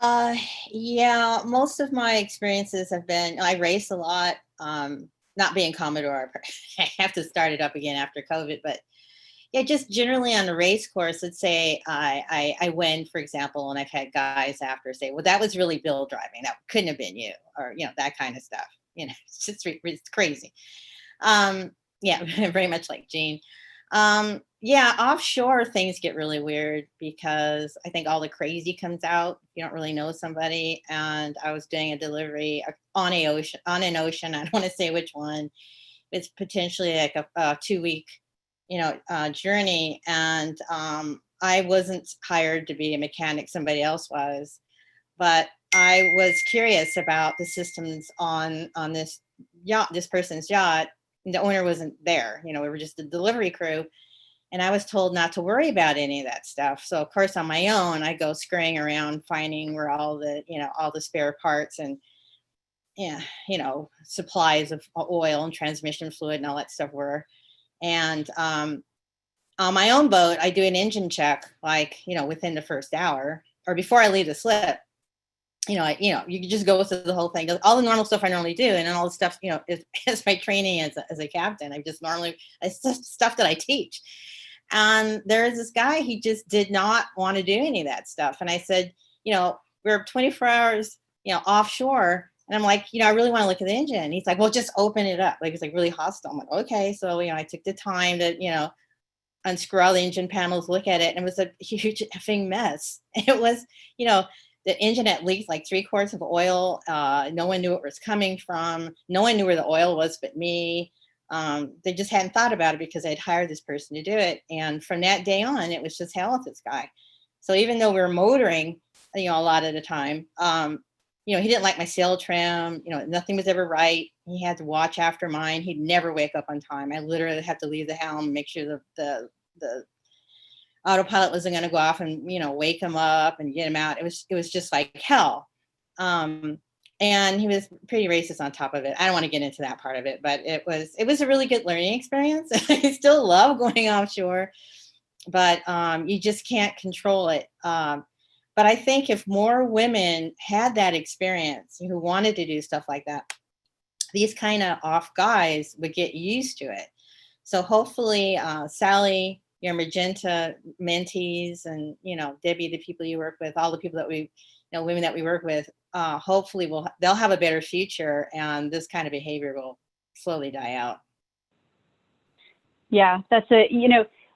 Yeah, most of my experiences have been, I race a lot. Not being Commodore, I have to start it up again after COVID, but yeah, just generally on the race course, let's say I win, for example, and I've had guys after say, well, that was really Bill driving. That couldn't have been you, or, that kind of stuff. It's just, it's crazy. Yeah, very much like Jean. Yeah, offshore things get really weird, because I think all the crazy comes out. You don't really know somebody. And I was doing a delivery on an ocean. I don't want to say which one. It's potentially like a 2-week, journey. And I wasn't hired to be a mechanic. Somebody else was. But I was curious about the systems on this yacht, this person's yacht. The owner wasn't there. We were just a delivery crew. And I was told not to worry about any of that stuff. So of course, on my own, I go scurrying around, finding where all the spare parts and, supplies of oil and transmission fluid and all that stuff were. And on my own boat, I do an engine check, within the first hour or before I leave the slip. You can just go through the whole thing, all the normal stuff I normally do. And then all the stuff, is my training as a captain. It's stuff that I teach. And there is this guy, he just did not want to do any of that stuff. And I said, we're 24 hours, offshore. And I'm like, I really want to look at the engine. And he's like, well, just open it up. Like, it's like really hostile. I'm like, okay. So, I took the time to, unscrew all the engine panels, look at it. And it was a huge effing mess. It was, the engine had leaked like 3 quarts of oil. No one knew where it was coming from. No one knew where the oil was but me. They just hadn't thought about it because I'd hired this person to do it. And from that day on, it was just hell with this guy. So even though we were motoring, a lot of the time, he didn't like my sail trim. Nothing was ever right. He had to watch after mine. He'd never wake up on time. I literally had to leave the helm, make sure the autopilot wasn't going to go off and, you know, wake him up and get him out. It was just like hell. And he was pretty racist on top of it. I don't want to get into that part of it, but it was a really good learning experience. I still love going offshore, but you just can't control it. But I think if more women had that experience who wanted to do stuff like that, these kind of off guys would get used to it. So hopefully, Sally, your Magenta mentees, and, you know, Debbie, the people you work with, all the people that we, you know, women that we work with, hopefully they'll have a better future, and this kind of behavior will slowly die out. Yeah, that's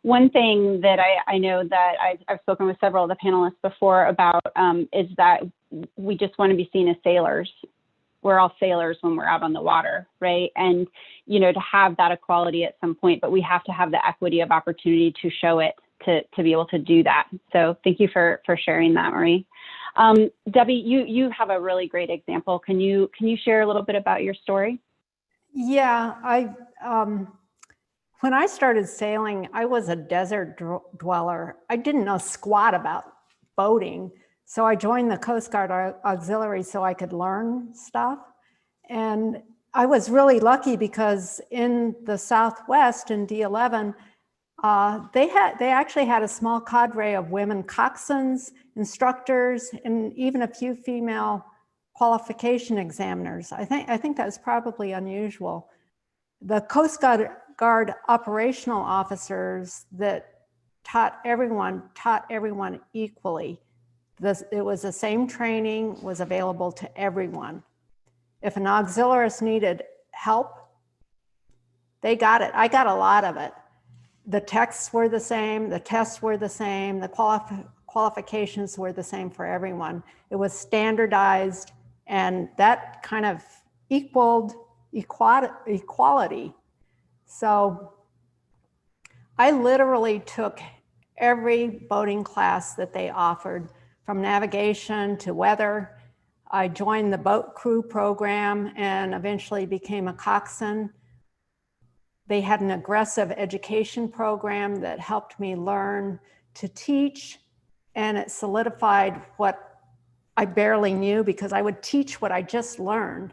one thing that I know that I've spoken with several of the panelists before about is that we just want to be seen as sailors. We're all sailors when we're out on the water, right? And, you know, to have that equality at some point, but we have to have the equity of opportunity to show it, to be able to do that. So thank you for sharing that, Marie. Debbie, you have a really great example. Can you share a little bit about your story? Yeah, when I started sailing, I was a desert dweller. I didn't know squat about boating. So I joined the Coast Guard Auxiliary so I could learn stuff. And I was really lucky because in the Southwest in D11, they actually had a small cadre of women coxswains, instructors, and even a few female qualification examiners. I think that's probably unusual. The Coast Guard operational officers that taught everyone equally. It was the same training, was available to everyone. If an auxiliarist needed help, they got it. I got a lot of it. The texts were the same, the tests were the same, the qualifications were the same for everyone. It was standardized, and that kind of equaled equality. So I literally took every boating class that they offered, from navigation to weather. I joined the boat crew program and eventually became a coxswain. They had an aggressive education program that helped me learn to teach, and it solidified what I barely knew because I would teach what I just learned.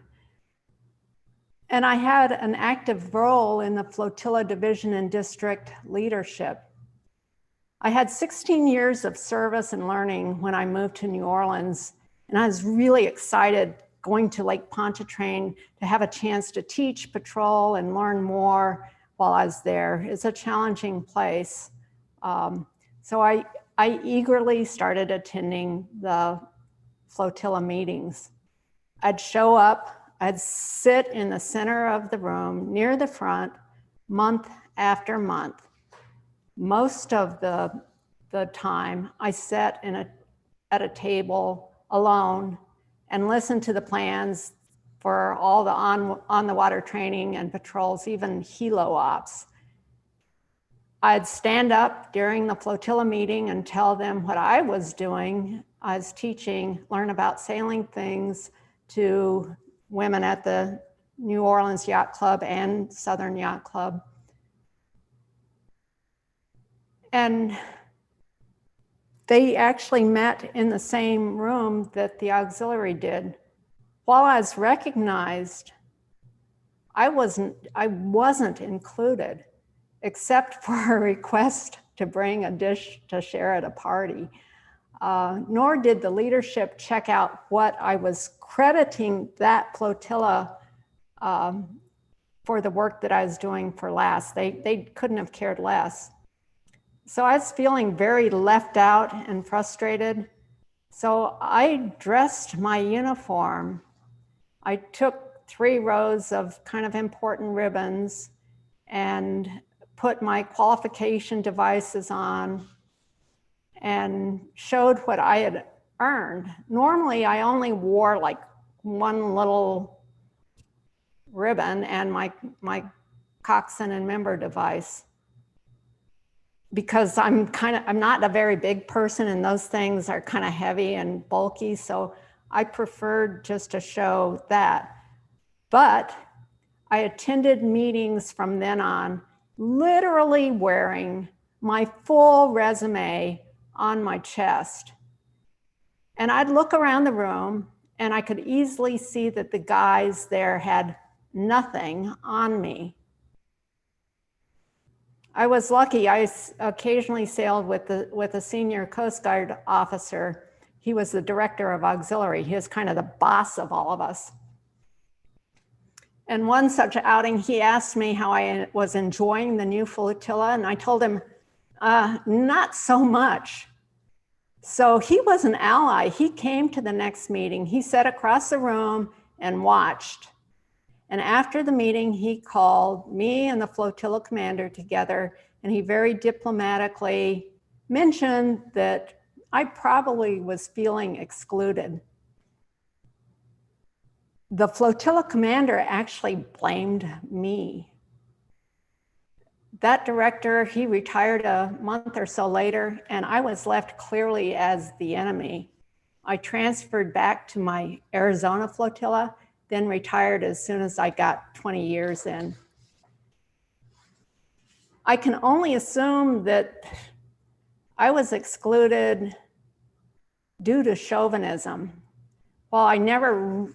And I had an active role in the flotilla division and district leadership. I had 16 years of service and learning when I moved to New Orleans, and I was really excited going to Lake Pontchartrain to have a chance to teach, patrol, and learn more while I was there. It's a challenging place. So I eagerly started attending the flotilla meetings. I'd show up, I'd sit in the center of the room near the front month after month. Most of the time I sat at a table alone and listened to the plans for all the on the water training and patrols, even helo ops. I'd stand up during the flotilla meeting and tell them what I was doing. I was teaching, learn about sailing things to women at the New Orleans Yacht Club and Southern Yacht Club. And they actually met in the same room that the auxiliary did. While I was recognized, I wasn't included, except for a request to bring a dish to share at a party. Nor did the leadership check out what I was crediting that flotilla for the work that I was doing for LASS. They couldn't have cared less. So I was feeling very left out and frustrated. So I dressed my uniform. I took 3 rows of kind of important ribbons and put my qualification devices on and showed what I had earned. Normally, I only wore like one little ribbon and my coxswain and member device, because I'm not a very big person and those things are kind of heavy and bulky. So I preferred just to show that. But I attended meetings from then on, literally wearing my full resume on my chest. And I'd look around the room and I could easily see that the guys there had nothing on me. I was lucky. I occasionally sailed with a senior Coast Guard officer. He was the director of auxiliary. He was kind of the boss of all of us. And one such outing, he asked me how I was enjoying the new flotilla, and I told him, not so much. So he was an ally. He came to the next meeting. He sat across the room and watched. And after the meeting, he called me and the flotilla commander together, and he very diplomatically mentioned that I probably was feeling excluded. The flotilla commander actually blamed me. That director, he retired a month or so later, and I was left clearly as the enemy. I transferred back to my Arizona flotilla, then retired as soon as I got 20 years in. I can only assume that I was excluded due to chauvinism. While I never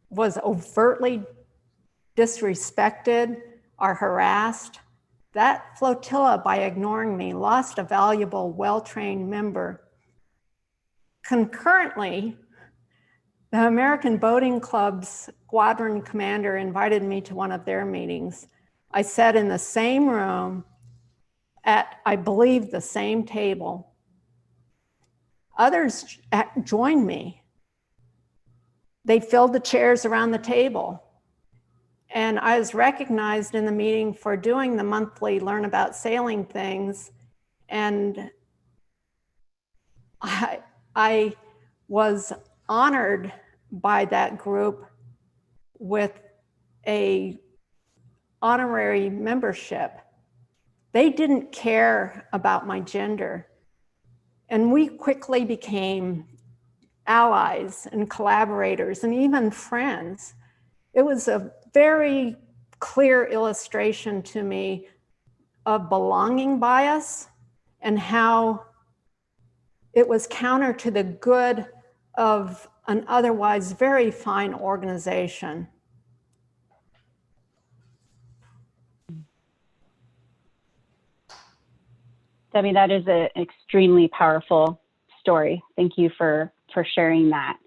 was overtly disrespected or harassed, that flotilla, by ignoring me, lost a valuable, well-trained member. Concurrently, the American Boating Club's squadron commander invited me to one of their meetings. I sat in the same room at, I believe, the same table. Others joined me. They filled the chairs around the table. And I was recognized in the meeting for doing the monthly Learn About Sailing things. And I was honored by that group with a honorary membership. They didn't care about my gender. And we quickly became allies and collaborators and even friends. It was a very clear illustration to me of belonging bias and how it was counter to the good of an otherwise very fine organization. Debbie, that is an extremely powerful story. Thank you for sharing that.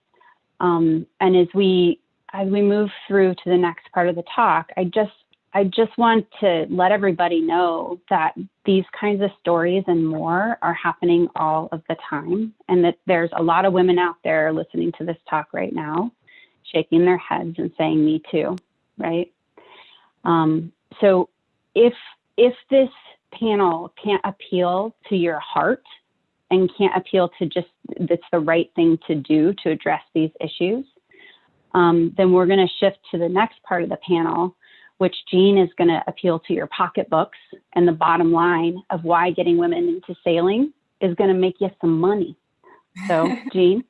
And as we move through to the next part of the talk, I just want to let everybody know that these kinds of stories and more are happening all of the time, and that there's a lot of women out there listening to this talk right now, shaking their heads and saying, me too, right? So if this panel can't appeal to your heart and can't appeal to just that's the right thing to do to address these issues, then we're going to shift to the next part of the panel, which Jean is going to appeal to your pocketbooks and the bottom line of why getting women into sailing is going to make you some money. So, Jean?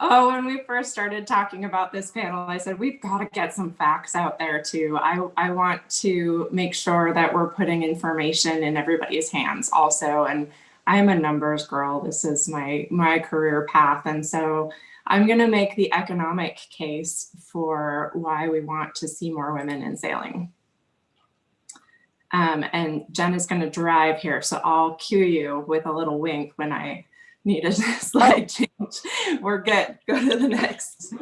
Oh, when we first started talking about this panel, I said, we've got to get some facts out there too. I want to make sure that we're putting information in everybody's hands also. And I'm a numbers girl. This is my career path. And so I'm going to make the economic case for why we want to see more women in sailing. And Jen is going to drive here. So I'll cue you with a little wink when I need a slide change. We're good. Go to the next.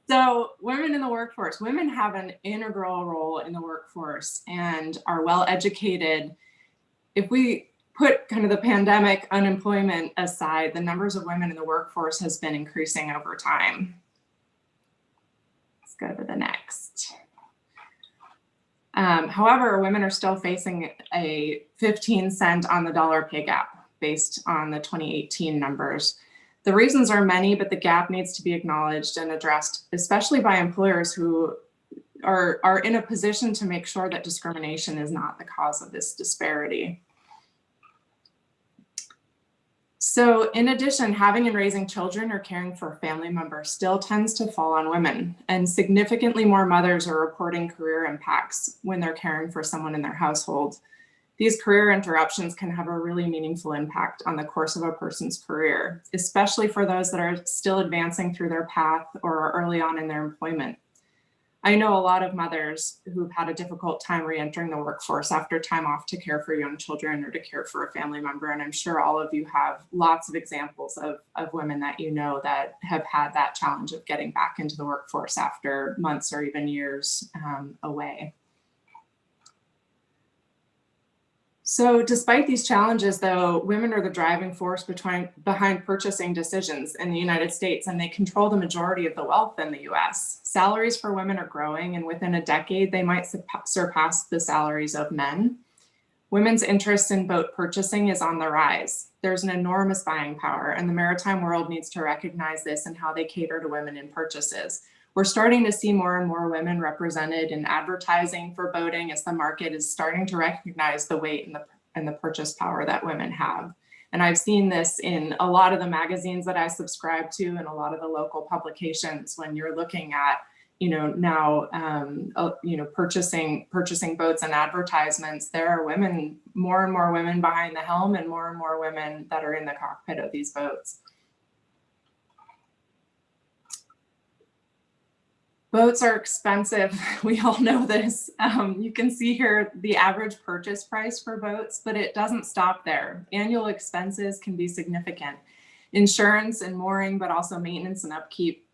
So women in the workforce. Women have an integral role in the workforce and are well educated. If we put kind of the pandemic unemployment aside, the numbers of women in the workforce has been increasing over time. Let's go to the next. However, women are still facing a 15 cent on the dollar pay gap based on the 2018 numbers. The reasons are many, but the gap needs to be acknowledged and addressed, especially by employers who are in a position to make sure that discrimination is not the cause of this disparity. So in addition, having and raising children or caring for a family member still tends to fall on women, and significantly more mothers are reporting career impacts when they're caring for someone in their household. These career interruptions can have a really meaningful impact on the course of a person's career, especially for those that are still advancing through their path or are early on in their employment. I know a lot of mothers who've had a difficult time re-entering the workforce after time off to care for young children or to care for a family member. And I'm sure all of you have lots of examples of women that you know that have had that challenge of getting back into the workforce after months or even years away. So despite these challenges, though, women are the driving force behind purchasing decisions in the United States, and they control the majority of the wealth in the US. Salaries for women are growing, and within a decade, they might surpass the salaries of men. Women's interest in boat purchasing is on the rise. There's an enormous buying power, and the maritime world needs to recognize this in how they cater to women in purchases. We're starting to see more and more women represented in advertising for boating as the market is starting to recognize the weight and the purchase power that women have. And I've seen this in a lot of the magazines that I subscribe to and a lot of the local publications when you're looking at, purchasing boats and advertisements. There are women, more and more women behind the helm and more women that are in the cockpit of these boats. Boats are expensive. We all know this. You can see here the average purchase price for boats, but it doesn't stop there. Annual expenses can be significant. Insurance and mooring, but also maintenance and upkeep.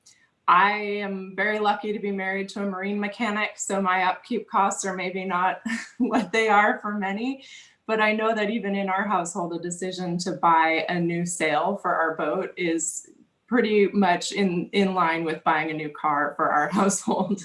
I am very lucky to be married to a marine mechanic, so my upkeep costs are maybe not what they are for many, but I know that even in our household, a decision to buy a new sail for our boat is pretty much in line with buying a new car for our household.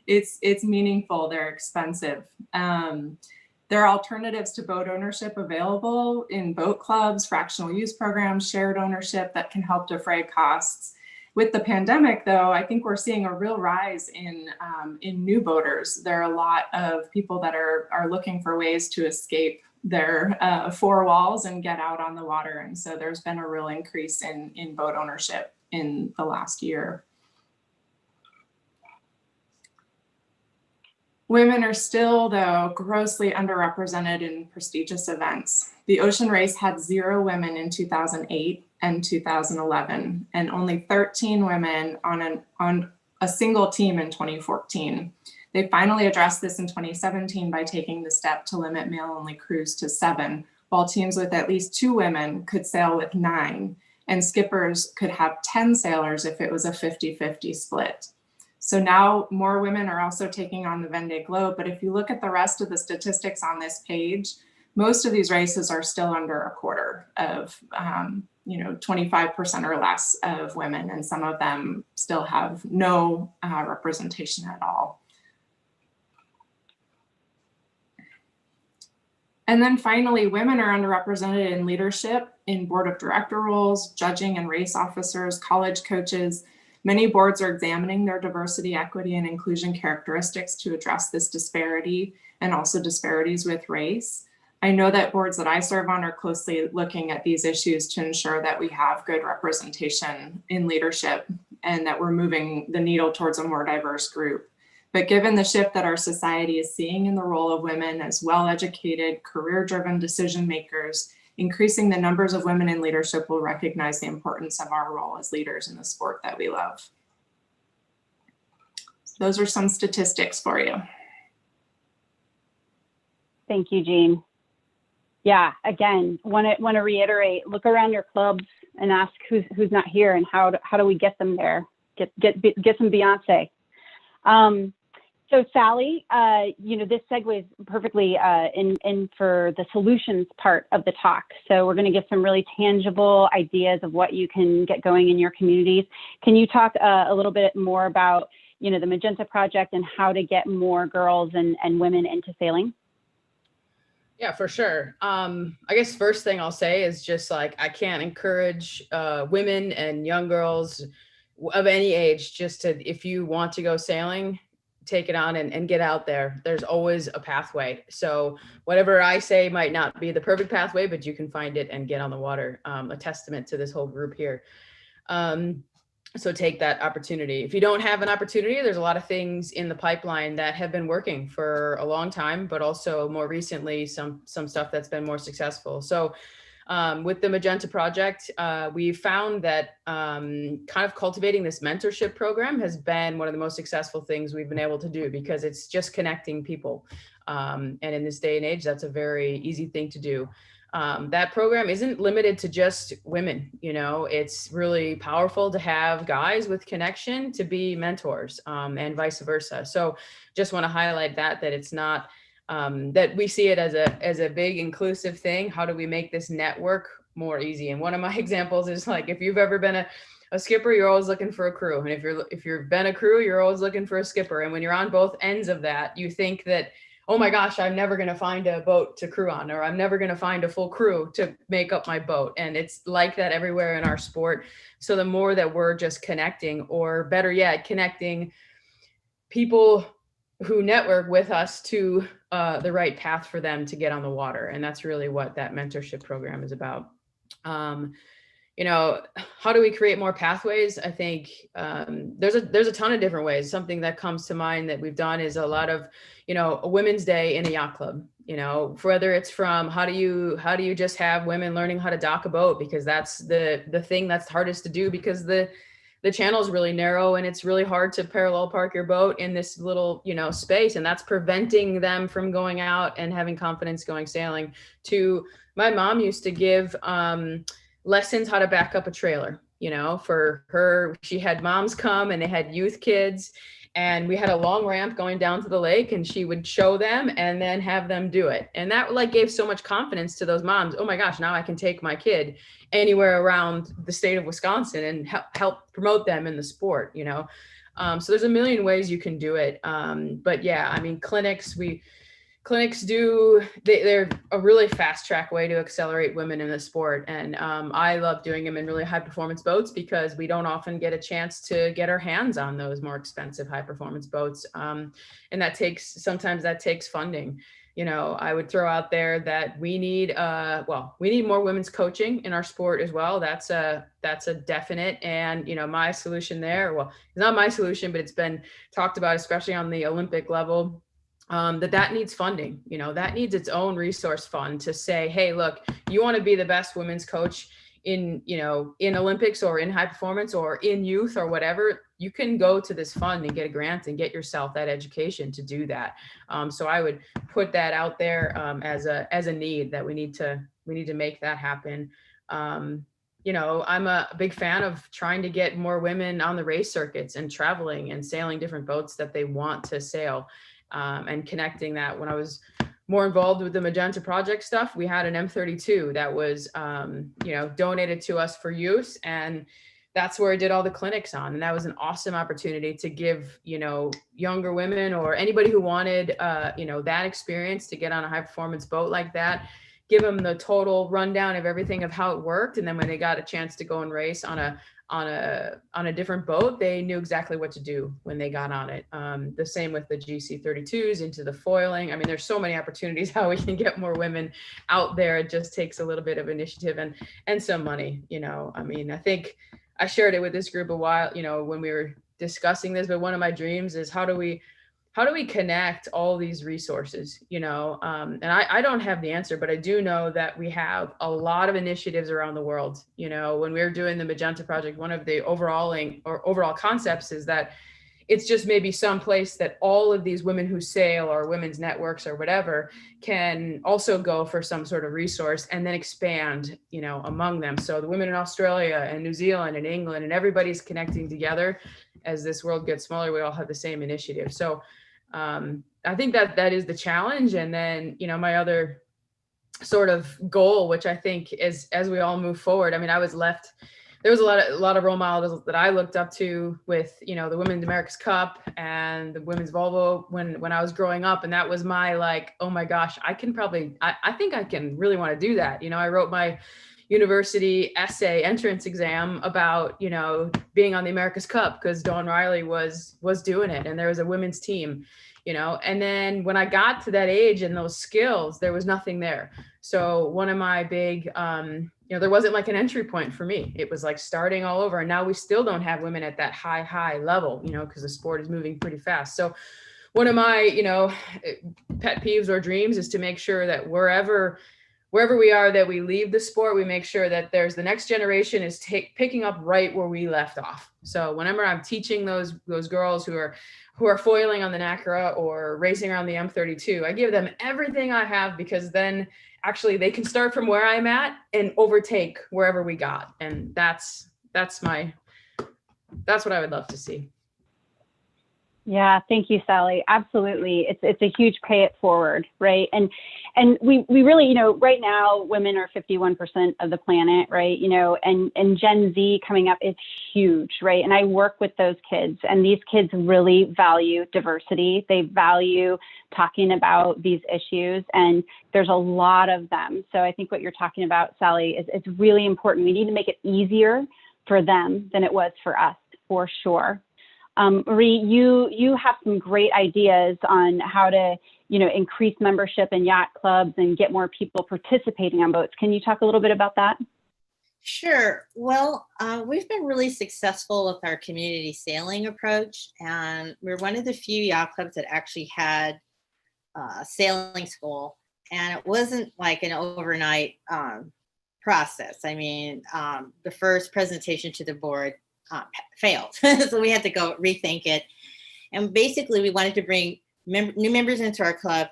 It's meaningful, they're expensive. There are alternatives to boat ownership available in boat clubs, fractional use programs, shared ownership that can help defray costs. With the pandemic, though, I think we're seeing a real rise in new boaters. There are a lot of people that are looking for ways to escape their four walls and get out on the water. And so there's been a real increase in boat ownership in the last year. Women are still, though, grossly underrepresented in prestigious events. The ocean race had 0 women in 2008 and 2011, and only 13 women on a single team in 2014. They finally addressed this in 2017 by taking the step to limit male-only crews to 7, while teams with at least 2 women could sail with 9, and skippers could have 10 sailors if it was a 50-50 split. So now more women are also taking on the Vendée Globe, but if you look at the rest of the statistics on this page, most of these races are still under a quarter of, 25% or less of women, and some of them still have no representation at all. And then finally, women are underrepresented in leadership, in board of director roles, judging and race officers, college coaches. Many boards are examining their diversity, equity, and inclusion characteristics to address this disparity and also disparities with race. I know that boards that I serve on are closely looking at these issues to ensure that we have good representation in leadership and that we're moving the needle towards a more diverse group. But given the shift that our society is seeing in the role of women as well-educated, career-driven decision makers, increasing the numbers of women in leadership will recognize the importance of our role as leaders in the sport that we love. Those are some statistics for you. Thank you, Jean. Yeah, again, want to reiterate, look around your clubs and ask who's not here and how do we get them there? Get some Beyonce. So Sally, this segues perfectly in for the solutions part of the talk. So we're going to get some really tangible ideas of what you can get going in your communities. Can you talk a little bit more about, the Magenta Project and how to get more girls and women into sailing? Yeah, for sure. I guess first thing I'll say is just like, I can't encourage women and young girls of any age just to, if you want to go sailing, take it on and get out there. There's always a pathway. So whatever I say might not be the perfect pathway, but you can find it and get on the water. A testament to this whole group here. So take that opportunity. If you don't have an opportunity, there's a lot of things in the pipeline that have been working for a long time, but also more recently, some stuff that's been more successful. So with the Magenta Project, we found that kind of cultivating this mentorship program has been one of the most successful things we've been able to do, because it's just connecting people. And in this day and age, that's a very easy thing to do. That program isn't limited to just women, it's really powerful to have guys with connection to be mentors, and vice versa. So just want to highlight that it's not, that we see it as a big inclusive thing. How do we make this network more easy? And one of my examples is like, if you've ever been a skipper, you're always looking for a crew. And if you've been a crew, you're always looking for a skipper. And when you're on both ends of that, you think that, oh my gosh, I'm never going to find a boat to crew on, or I'm never going to find a full crew to make up my boat. And it's like that everywhere in our sport. So the more that we're just connecting, or better yet, connecting people who network with us to the right path for them to get on the water. And that's really what that mentorship program is about. How do we create more pathways? I think there's a ton of different ways. Something that comes to mind that we've done is a lot of, a women's day in a yacht club, whether it's from how do you just have women learning how to dock a boat, because that's the thing that's hardest to do, because the channel is really narrow and it's really hard to parallel park your boat in this little, space. And that's preventing them from going out and having confidence going sailing. To my mom used to give lessons how to back up a trailer, for her. She had moms come and they had youth kids, and we had a long ramp going down to the lake, and she would show them and then have them do it. And that gave so much confidence to those moms. Oh my gosh, now I can take my kid anywhere around the state of Wisconsin and help promote them in the sport, So there's a million ways you can do it. But yeah, clinics they're a really fast track way to accelerate women in the sport. And I love doing them in really high performance boats, because we don't often get a chance to get our hands on those more expensive high performance boats. And sometimes that takes funding. I would throw out there that we need more women's coaching in our sport as well. That's a definite. And, my solution there, it's not my solution, but it's been talked about, especially on the Olympic level, that needs funding. That needs its own resource fund to say, hey, look, you want to be the best women's coach in Olympics or in high performance or in youth or whatever, you can go to this fund and get a grant and get yourself that education to do that. So I would put that out there as a need that we need to make that happen. I'm a big fan of trying to get more women on the race circuits and traveling and sailing different boats that they want to sail, and connecting that. When I was more involved with the Magenta Project stuff, we had an M32 that was, donated to us for use. And that's where I did all the clinics on. And that was an awesome opportunity to give, younger women or anybody who wanted, that experience to get on a high performance boat like that, give them the total rundown of everything of how it worked. And then when they got a chance to go and race on a different boat, they knew exactly what to do when they got on it. The same with the GC32s into the foiling. I mean, there's so many opportunities how we can get more women out there. It just takes a little bit of initiative and some money, I think I shared it with this group a while, when we were discussing this, but one of my dreams is how do we connect all these resources, and I don't have the answer, but I do know that we have a lot of initiatives around the world. When we were doing the Magenta Project, one of the overall concepts is that it's just maybe some place that all of these women who sail or women's networks or whatever can also go for some sort of resource and then expand, among them. So the women in Australia and New Zealand and England and everybody's connecting together. As this world gets smaller, we all have the same initiative. So I think that is the challenge. And then, my other sort of goal, which I think is as we all move forward, there was a lot of role models that I looked up to with, the Women's America's Cup and the Women's Volvo when I was growing up. And that was my oh my gosh, I think I can really want to do that. I wrote my university essay entrance exam about, being on the America's Cup because Dawn Riley was doing it and there was a women's team, and then when I got to that age and those skills, there was nothing there. So one of my big, there wasn't like an entry point for me. It was like starting all over. And now we still don't have women at that high level, because the sport is moving pretty fast. So one of my, pet peeves or dreams is to make sure that wherever we are, that we leave the sport, we make sure that there's the next generation is picking up right where we left off. So whenever I'm teaching those girls who are foiling on the NACRA or racing around the M32, I give them everything I have, because then actually they can start from where I'm at and overtake wherever we got. And that's what I would love to see. Yeah, thank you, Sally. Absolutely. It's a huge pay it forward, right? And we really, right now women are 51% of the planet, right? And Gen Z coming up is huge, right? And I work with those kids, and these kids really value diversity. They value talking about these issues, and there's a lot of them. So I think what you're talking about, Sally, is really important. We need to make it easier for them than it was for us, for sure. Marie, you have some great ideas on how to, increase membership in yacht clubs and get more people participating on boats. Can you talk a little bit about that? Sure. Well, we've been really successful with our community sailing approach, and we're one of the few yacht clubs that actually had sailing school, and it wasn't like an overnight process. I mean, the first presentation to the board failed. So we had to go rethink it. And basically we wanted to bring new members into our club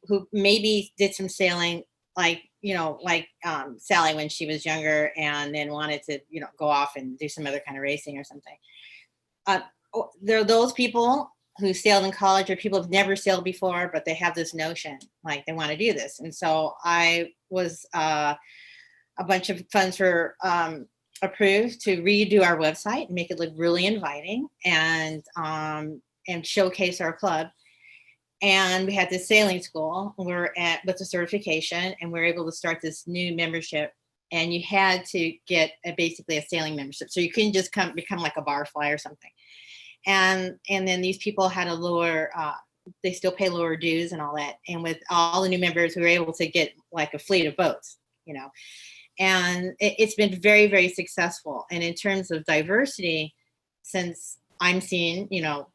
who maybe did some sailing, like Sally when she was younger, and then wanted to, go off and do some other kind of racing or something. There are those people who sailed in college, or people who've never sailed before, but they have this notion, like they want to do this. And so I was a bunch of funds for approved to redo our website and make it look really inviting, and showcase our club. And we had this sailing school with the certification, and we're able to start this new membership. And you had to get basically a sailing membership, so you couldn't just become like a barfly or something. And then these people had a lower, they still pay lower dues and all that. And with all the new members, we were able to get like a fleet of boats, And it's been very, very successful. And in terms of diversity, since I'm seeing,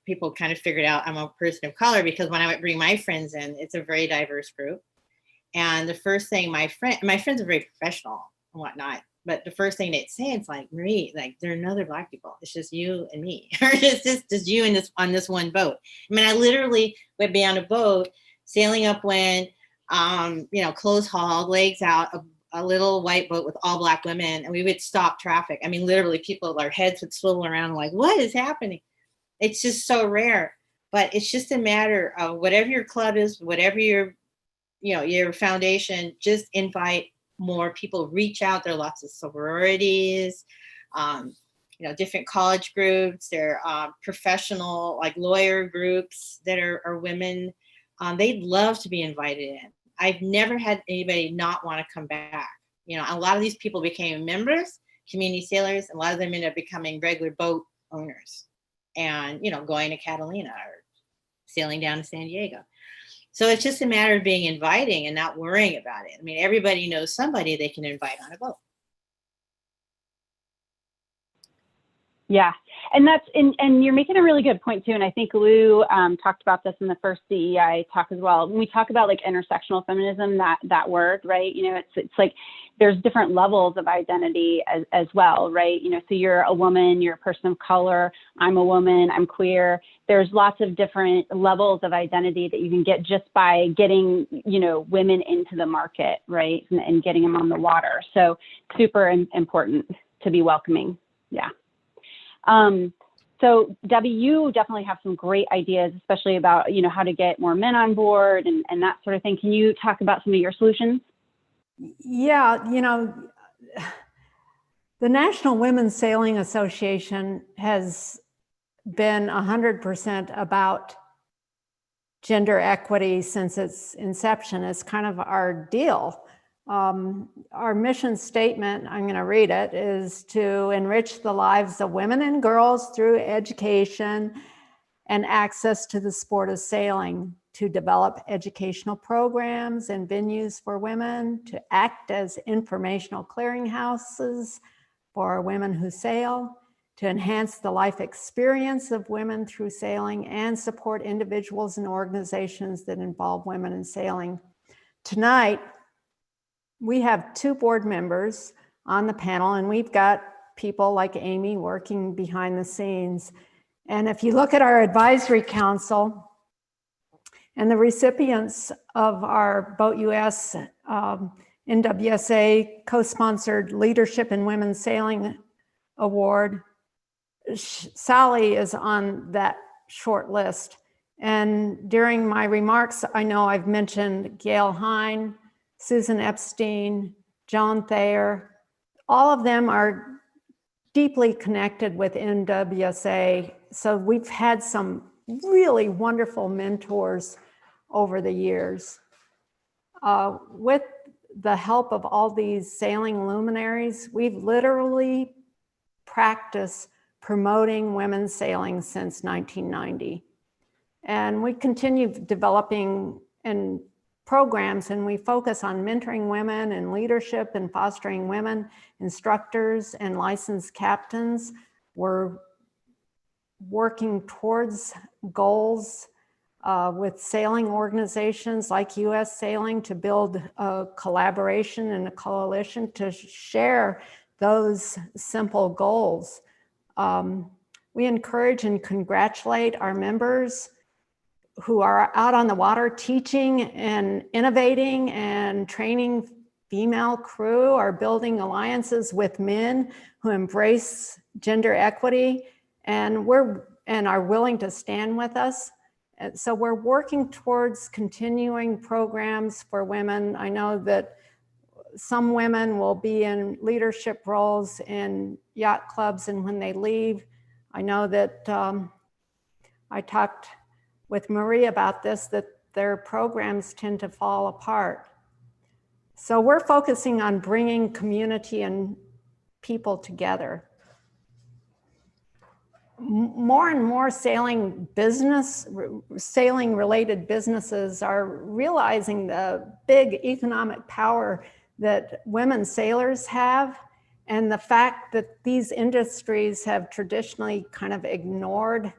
people kind of figured out I'm a person of color, because when I bring my friends in, it's a very diverse group. And the first thing my friends are very professional and whatnot, but the first thing they'd say, it's like, Marie, like, there are no other Black people. It's just you and me, or it's just you on this one boat. I mean, I literally would be on a boat sailing upwind, close hauled, legs out, a little white boat with all Black women, and we would stop traffic. I mean, literally our heads would swivel around like, what is happening? It's just so rare. But it's just a matter of whatever your club is, whatever your foundation, just invite more people, reach out. There are lots of sororities, different college groups. There are professional, like lawyer groups that are women. They'd love to be invited in. I've never had anybody not want to come back. A lot of these people became members, community sailors, and a lot of them ended up becoming regular boat owners and, going to Catalina or sailing down to San Diego. So it's just a matter of being inviting and not worrying about it. I mean, everybody knows somebody they can invite on a boat. Yeah, and you're making a really good point too. And I think Lou talked about this in the first DEI talk as well. When we talk about like intersectional feminism, that word, right? It's like there's different levels of identity as well, right? So you're a woman, you're a person of color, I'm a woman, I'm queer. There's lots of different levels of identity that you can get just by getting, women into the market, right? And getting them on the water. So super important to be welcoming. Yeah. So Debbie, you definitely have some great ideas, especially about, how to get more men on board and that sort of thing. Can you talk about some of your solutions? Yeah, the National Women's Sailing Association has been 100% about gender equity since its inception. It's kind of our deal. Our mission statement, I'm going to read it, is to enrich the lives of women and girls through education and access to the sport of sailing, to develop educational programs and venues for women, to act as informational clearinghouses for women who sail, to enhance the life experience of women through sailing, and support individuals and organizations that involve women in sailing. Tonight, we have 2 board members on the panel, and we've got people like Amy working behind the scenes. And if you look at our advisory council and the recipients of our Boat US NWSA co-sponsored Leadership in Women's Sailing Award, Sally is on that short list. And during my remarks, I know I've mentioned Gail Hine, Susan Epstein, Joan Thayer. All of them are deeply connected with NWSA. So we've had some really wonderful mentors over the years. With the help of all these sailing luminaries, we've literally practiced promoting women's sailing since 1990. And we continue developing and programs, and we focus on mentoring women and leadership and fostering women instructors and licensed captains. We're working towards goals with sailing organizations like US Sailing to build a collaboration and a coalition to share those simple goals. We encourage and congratulate our members who are out on the water teaching and innovating and training female crew, are building alliances with men who embrace gender equity and are willing to stand with us. And so we're working towards continuing programs for women. I know that some women will be in leadership roles in yacht clubs, and when they leave, I know that I talked with Marie about this, that their programs tend to fall apart. So we're focusing on bringing community and people together. More and more sailing related businesses are realizing the big economic power that women sailors have, and the fact that these industries have traditionally kind of ignored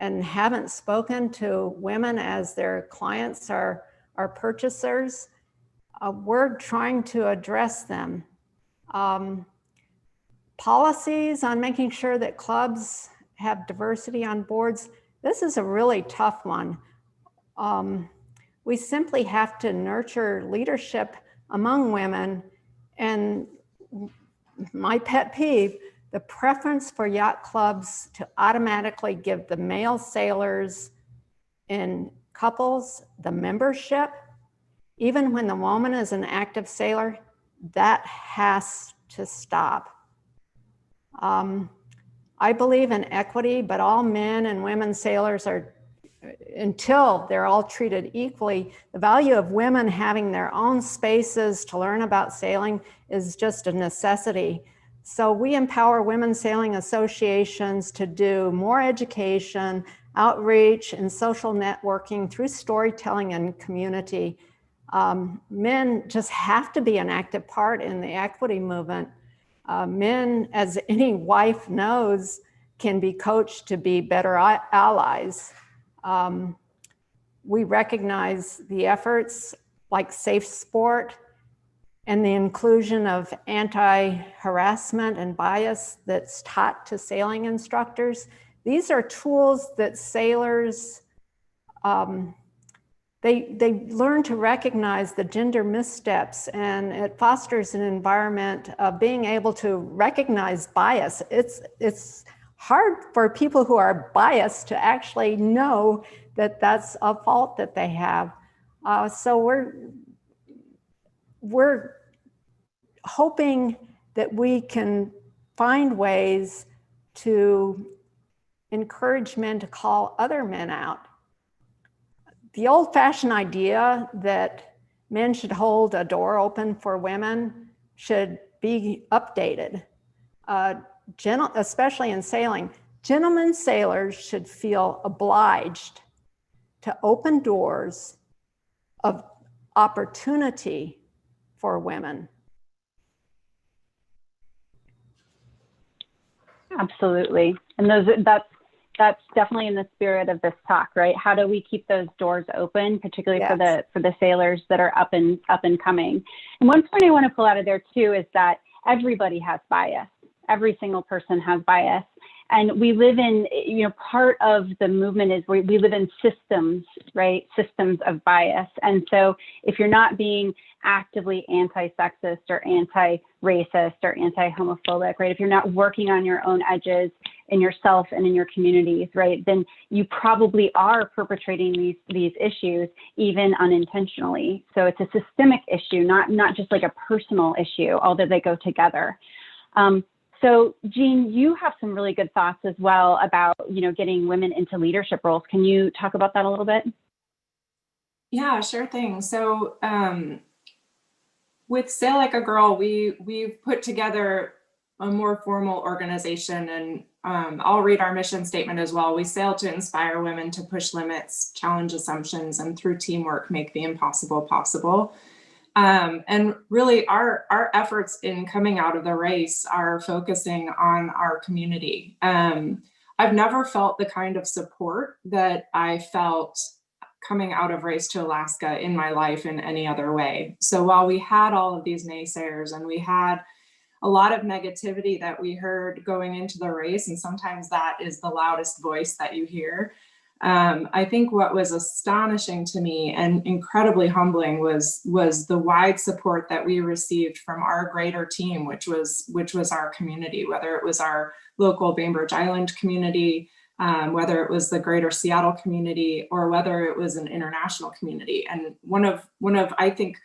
and haven't spoken to women as their clients are purchasers. We're trying to address them. Policies on making sure that clubs have diversity on boards, this is a really tough one. We simply have to nurture leadership among women, and my pet peeve, the preference for yacht clubs to automatically give the male sailors in couples the membership, even when the woman is an active sailor, that has to stop. I believe in equity, but all men and women sailors are, until they're all treated equally, the value of women having their own spaces to learn about sailing is just a necessity. So we empower women sailing associations to do more education, outreach, and social networking through storytelling and community. Men just have to be an active part in the equity movement. Men, as any wife knows, can be coached to be better allies. We recognize the efforts like safe sport and the inclusion of anti-harassment and bias that's taught to sailing instructors. These are tools that sailors, they learn to recognize the gender missteps, and it fosters an environment of being able to recognize bias. It's hard for people who are biased to actually know that that's a fault that they have. So we're hoping that we can find ways to encourage men to call other men out. The old-fashioned idea that men should hold a door open for women should be updated. Especially in sailing, gentlemen sailors should feel obliged to open doors of opportunity for women. Absolutely. And that's definitely in the spirit of this talk, right? How do we keep those doors open, particularly Yes. for the sailors that are up and coming? And one point I want to pull out of there too is that everybody has bias. Every single person has bias. And we live in, part of the movement is we live in systems, right? Systems of bias. And so if you're not being actively anti-sexist or anti-racist or anti-homophobic, right? If you're not working on your own edges in yourself and in your communities, right? Then you probably are perpetrating these issues even unintentionally. So it's a systemic issue, not just like a personal issue, although they go together. So Jean, you have some really good thoughts as well about, getting women into leadership roles. Can you talk about that a little bit? Yeah, sure thing. So with Sail Like a Girl, we've put together a more formal organization, and I'll read our mission statement as well. We sail to inspire women to push limits, challenge assumptions, and through teamwork, make the impossible possible. And really our efforts in coming out of the race are focusing on our community. I've never felt the kind of support that I felt coming out of Race to Alaska in my life in any other way. So while we had all of these naysayers and we had a lot of negativity that we heard going into the race, and sometimes that is the loudest voice that you hear, I think what was astonishing to me and incredibly humbling was the wide support that we received from our greater team, which was our community, whether it was our local Bainbridge Island community, whether it was the greater Seattle community, or whether it was an international community. And one of I think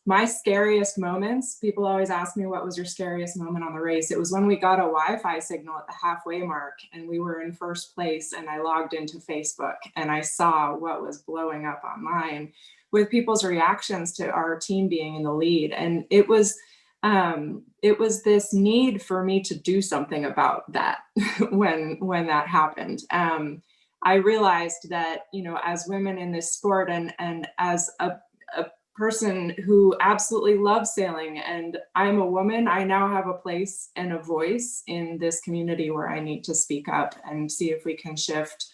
my scariest moments, people always ask me, what was your scariest moment on the race? It was when we got a Wi-Fi signal at the halfway mark and we were in first place, and I logged into Facebook and I saw what was blowing up online with people's reactions to our team being in the lead. And it was this need for me to do something about that when that happened. I realized that, as women in this sport and as a person who absolutely loves sailing, and I'm a woman, I now have a place and a voice in this community where I need to speak up and see if we can shift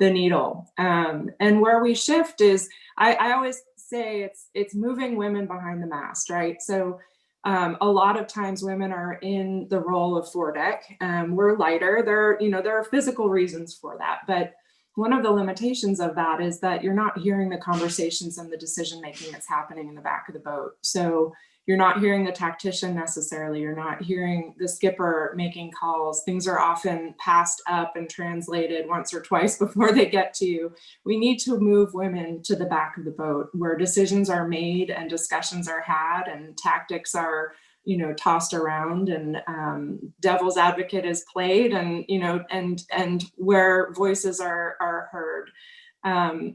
the needle. And where we shift is, I always say it's moving women behind the mast, right? So a lot of times women are in the role of foredeck. We're lighter. There are physical reasons for that, but one of the limitations of that is that you're not hearing the conversations and the decision making that's happening in the back of the boat. So you're not hearing the tactician necessarily. You're not hearing the skipper making calls. Things are often passed up and translated once or twice before they get to you. We need to move women to the back of the boat where decisions are made and discussions are had and tactics are tossed around, and devil's advocate is played, and and where voices are heard.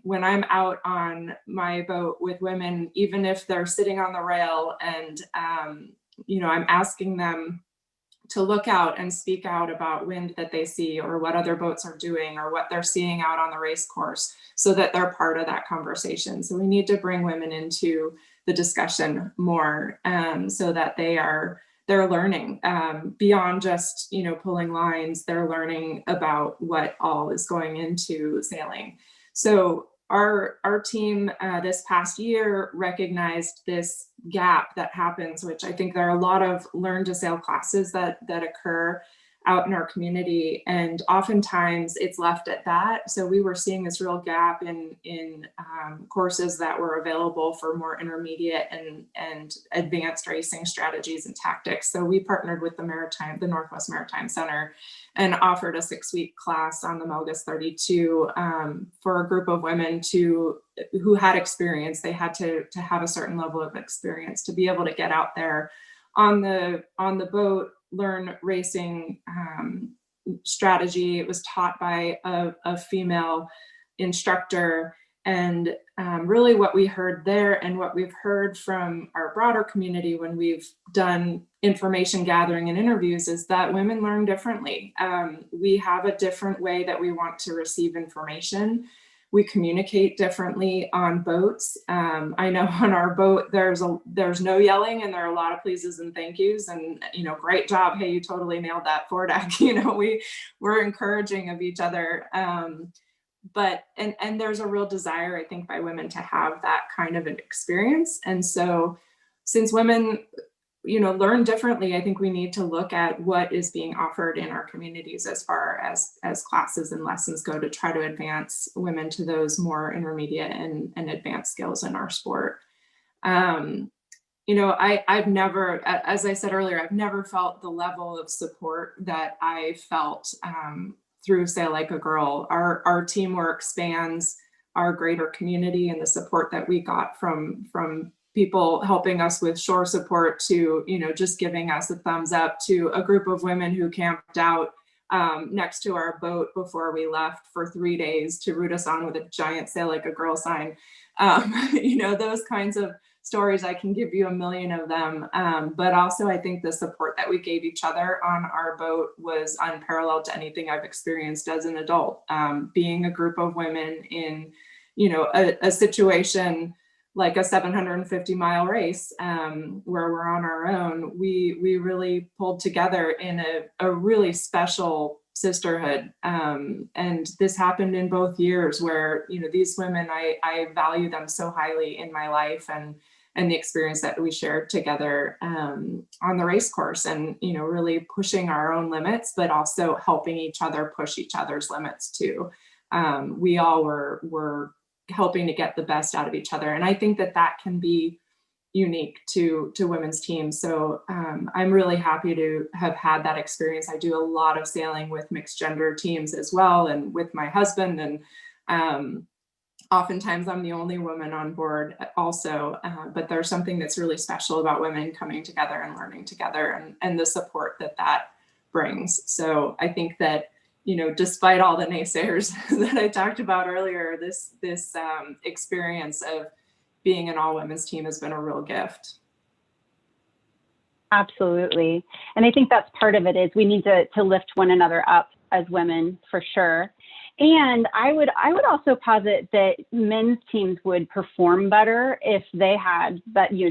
When I'm out on my boat with women, even if they're sitting on the rail and I'm asking them to look out and speak out about wind that they see, or what other boats are doing, or what they're seeing out on the race course, so that they're part of that conversation. So we need to bring women into the discussion more, so that they're learning beyond just pulling lines. They're learning about what all is going into sailing. So our team this past year recognized this gap that happens, which I think there are a lot of learn to sail classes that occur out in our community, and oftentimes it's left at that. So we were seeing this real gap in courses that were available for more intermediate and advanced racing strategies and tactics. So we partnered with the Northwest Maritime Center and offered a 6-week class on the Melgus 32 for a group of women who had experience. They had to have a certain level of experience to be able to get out there on the boat, learn racing strategy. It was taught by a female instructor, And really what we heard there and what we've heard from our broader community when we've done information gathering and interviews is that women learn differently. We have a different way that we want to receive information. We communicate differently on boats. I know on our boat, there's no yelling and there are a lot of pleases and thank yous and, great job. Hey, you totally nailed that foredeck. We're encouraging of each other. But there's a real desire, I think, by women to have that kind of an experience. And so since women, learn differently, I think we need to look at what is being offered in our communities as far as classes and lessons go to try to advance women to those more intermediate and advanced skills in our sport. I've never, as I said earlier, I've never felt the level of support that I felt through Sail Like a Girl. Our teamwork spans our greater community, and the support that we got from people helping us with shore support to, just giving us a thumbs up, to a group of women who camped out next to our boat before we left for 3 days to root us on with a giant Sail Like a Girl sign. Those kinds of stories, I can give you a million of them. But also I think the support that we gave each other on our boat was unparalleled to anything I've experienced as an adult. Being a group of women in, a situation like a 750-mile race where we're on our own, we really pulled together in a really special sisterhood. And this happened in both years where, these women, I value them so highly in my life and the experience that we shared together on the race course, and, really pushing our own limits, but also helping each other push each other's limits too. We all were helping to get the best out of each other. And I think that can be unique to women's teams. So I'm really happy to have had that experience. I do a lot of sailing with mixed gender teams as well, and with my husband, and oftentimes I'm the only woman on board also, but there's something that's really special about women coming together and learning together, and the support that brings. So I think that, despite all the naysayers that I talked about earlier, this experience of being an all women's team has been a real gift. Absolutely. And I think that's part of it, is we need to lift one another up as women, for sure. And I would also posit that men's teams would perform better if they had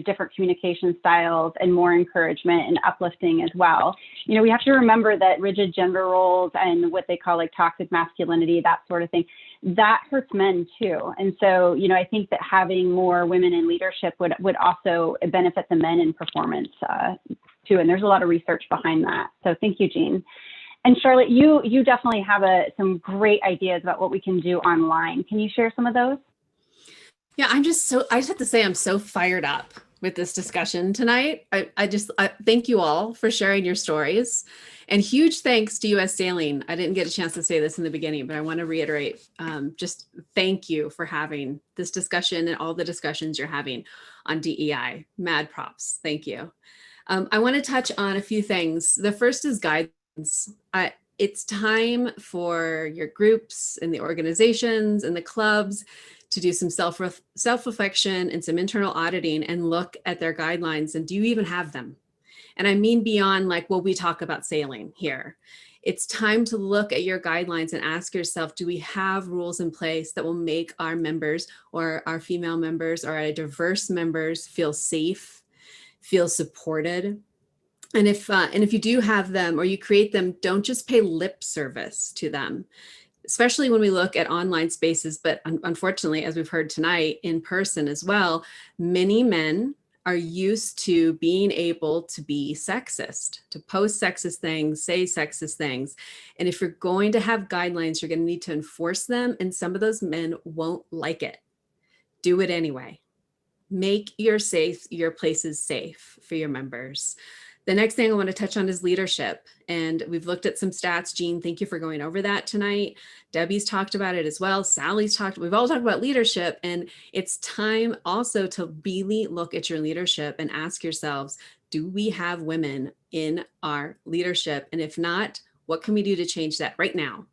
different communication styles and more encouragement and uplifting as well. We have to remember that rigid gender roles and what they call like toxic masculinity, that sort of thing, that hurts men too. And so, I think that having more women in leadership would also benefit the men in performance too. And there's a lot of research behind that. So thank you, Jean. And Charlotte, you definitely have some great ideas about what we can do online. Can you share some of those? Yeah, I just have to say, I'm so fired up with this discussion tonight. I thank you all for sharing your stories, and huge thanks to US Sailing. I didn't get a chance to say this in the beginning, but I want to reiterate, just thank you for having this discussion and all the discussions you're having on DEI. Mad props. Thank you. I want to touch on a few things. The first is guidance. It's time for your groups and the organizations and the clubs to do some self-reflection and some internal auditing and look at their guidelines. And do you even have them? And I mean beyond like what we talk about sailing here. It's time to look at your guidelines and ask yourself, do we have rules in place that will make our members or our female members or our diverse members feel safe, feel supported? And if you do have them or you create them, don't just pay lip service to them, especially when we look at online spaces. But unfortunately, as we've heard tonight, in person as well, many men are used to being able to be sexist, to post sexist things, say sexist things. And if you're going to have guidelines, you're going to need to enforce them. And some of those men won't like it. Do it anyway. Make your places safe for your members. The next thing I want to touch on is leadership. And we've looked at some stats. Jean, thank you for going over that tonight. Debbie's talked about it as well. Sally's we've all talked about leadership. And it's time also to really look at your leadership and ask yourselves, do we have women in our leadership? And if not, what can we do to change that right now?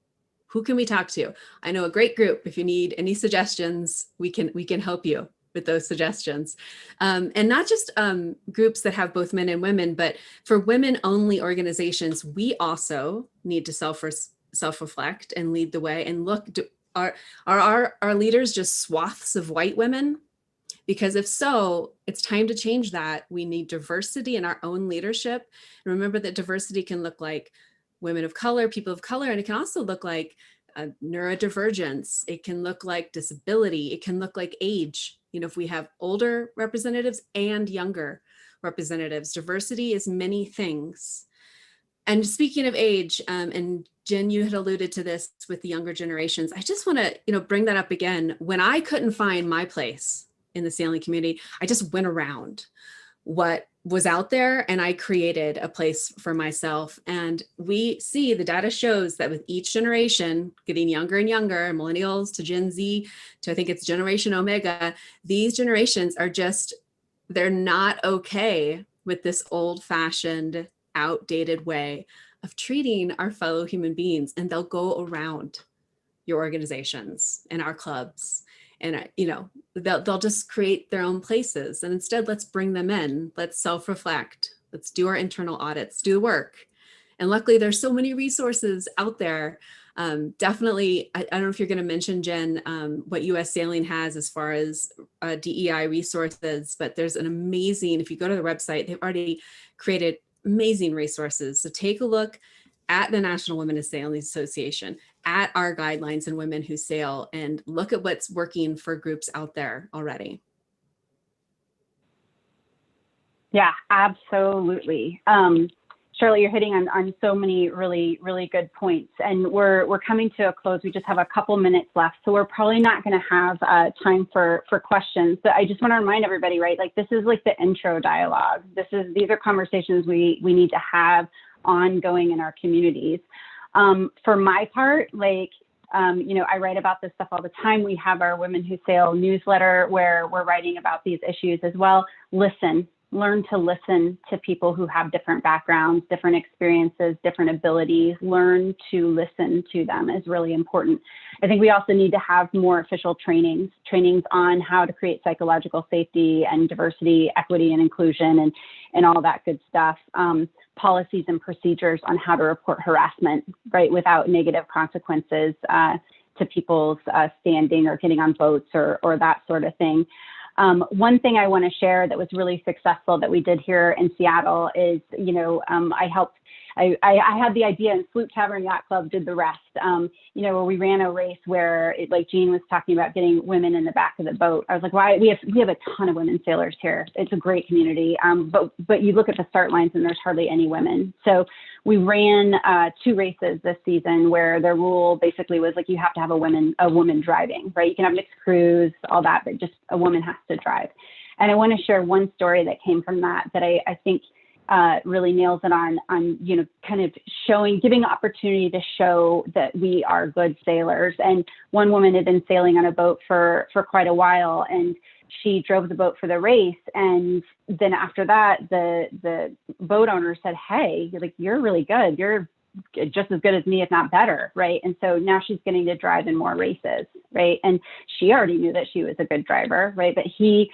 Who can we talk to? I know a great group. If you need any suggestions, we can help you with those suggestions. And not just groups that have both men and women, but for women-only organizations, we also need to self-reflect and lead the way and look, are our leaders just swaths of white women? Because if so, it's time to change that. We need diversity in our own leadership. And remember that diversity can look like women of color, people of color, and it can also look like neurodivergence. It can look like disability. It can look like age. If we have older representatives and younger representatives, diversity is many things. And speaking of age, and Jen, you had alluded to this with the younger generations. I just want to, bring that up again. When I couldn't find my place in the sailing community, I just went around what was out there and I created a place for myself. And we see the data shows that with each generation getting younger and younger, millennials to Gen Z to I think it's Generation Omega, these generations are they're not okay with this old-fashioned, outdated way of treating our fellow human beings. And they'll go around your organizations and our clubs. And, they'll just create their own places. And instead, let's bring them in. Let's self-reflect. Let's do our internal audits, do the work. And luckily, there's so many resources out there. Definitely, I don't know if you're going to mention, Jen, what US Sailing has as far as DEI resources, but there's an amazing, if you go to the website, they've already created amazing resources. So take a look at the National Women Sailing Association, at our guidelines in Women Who Sail, and look at what's working for groups out there already. Yeah, absolutely. Charlotte, you're hitting on so many really, really good points, and we're coming to a close. We just have a couple minutes left, so we're probably not going to have time for questions. But I just want to remind everybody, right? Like, this is like the intro dialogue. These are conversations we need to have ongoing in our communities. For my part, I write about this stuff all the time. We have our Women Who Sail newsletter where we're writing about these issues as well. Learn to listen to people who have different backgrounds, different experiences, different abilities. Learn to listen to them is really important. I think we also need to have more official trainings on how to create psychological safety and diversity, equity, and inclusion, and all that good stuff. Policies and procedures on how to report harassment, right, without negative consequences to people's standing or getting on boats or that sort of thing. One thing I want to share that was really successful that we did here in Seattle is, I had the idea, and Sloop Tavern Yacht Club did the rest, where we ran a race where, like Jean was talking about, getting women in the back of the boat. I was like, why? We have a ton of women sailors here. It's a great community, but you look at the start lines and there's hardly any women. So we ran 2 races this season where the rule basically was like, you have to have a woman driving, right? You can have mixed crews, all that, but just a woman has to drive. And I want to share one story that came from that I think really nails it on kind of giving opportunity to show that we are good sailors. And one woman had been sailing on a boat for quite a while, and she drove the boat for the race. And then after that, the boat owner said, hey, you're really good. You're just as good as me, if not better, right? And so now she's getting to drive in more races, right? And she already knew that she was a good driver, right? But she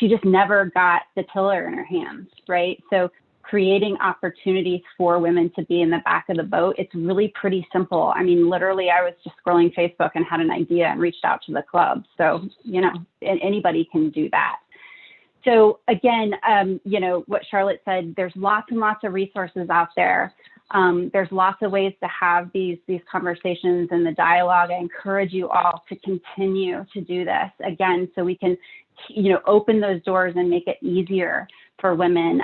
just never got the tiller in her hands, right? So creating opportunities for women to be in the back of the boat, it's really pretty simple. I mean, literally, I was just scrolling Facebook and had an idea and reached out to the club. So, anybody can do that. So again, what Charlotte said, there's lots and lots of resources out there. There's lots of ways to have these conversations and the dialogue. I encourage you all to continue to do this, again, so we can, open those doors and make it easier for women.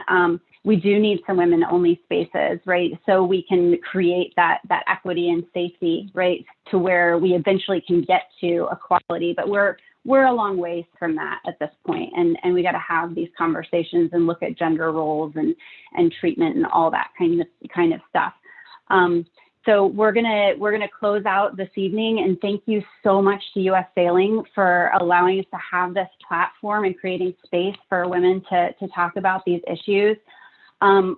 We do need some women-only spaces, right? So we can create that equity and safety, right, to where we eventually can get to equality. But we're a long ways from that at this point, and we got to have these conversations and look at gender roles and treatment and all that kind of stuff. So we're gonna close out this evening, and thank you so much to US Sailing for allowing us to have this platform and creating space for women to talk about these issues.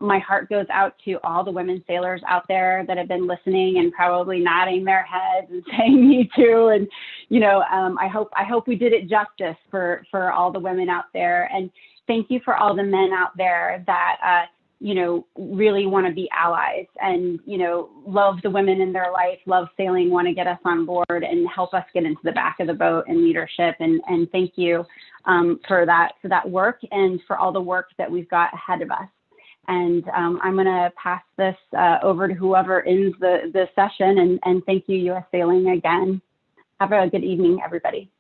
My heart goes out to all the women sailors out there that have been listening and probably nodding their heads and saying me too. And, you know, I hope we did it justice for all the women out there. And thank you for all the men out there that, you know, really want to be allies and, you know, love the women in their life, love sailing, want to get us on board and help us get into the back of the boat and leadership. And thank you for that work and for all the work that we've got ahead of us. And I'm going to pass this over to whoever ends the session. And thank you, U.S. Sailing, again. Have a good evening, everybody.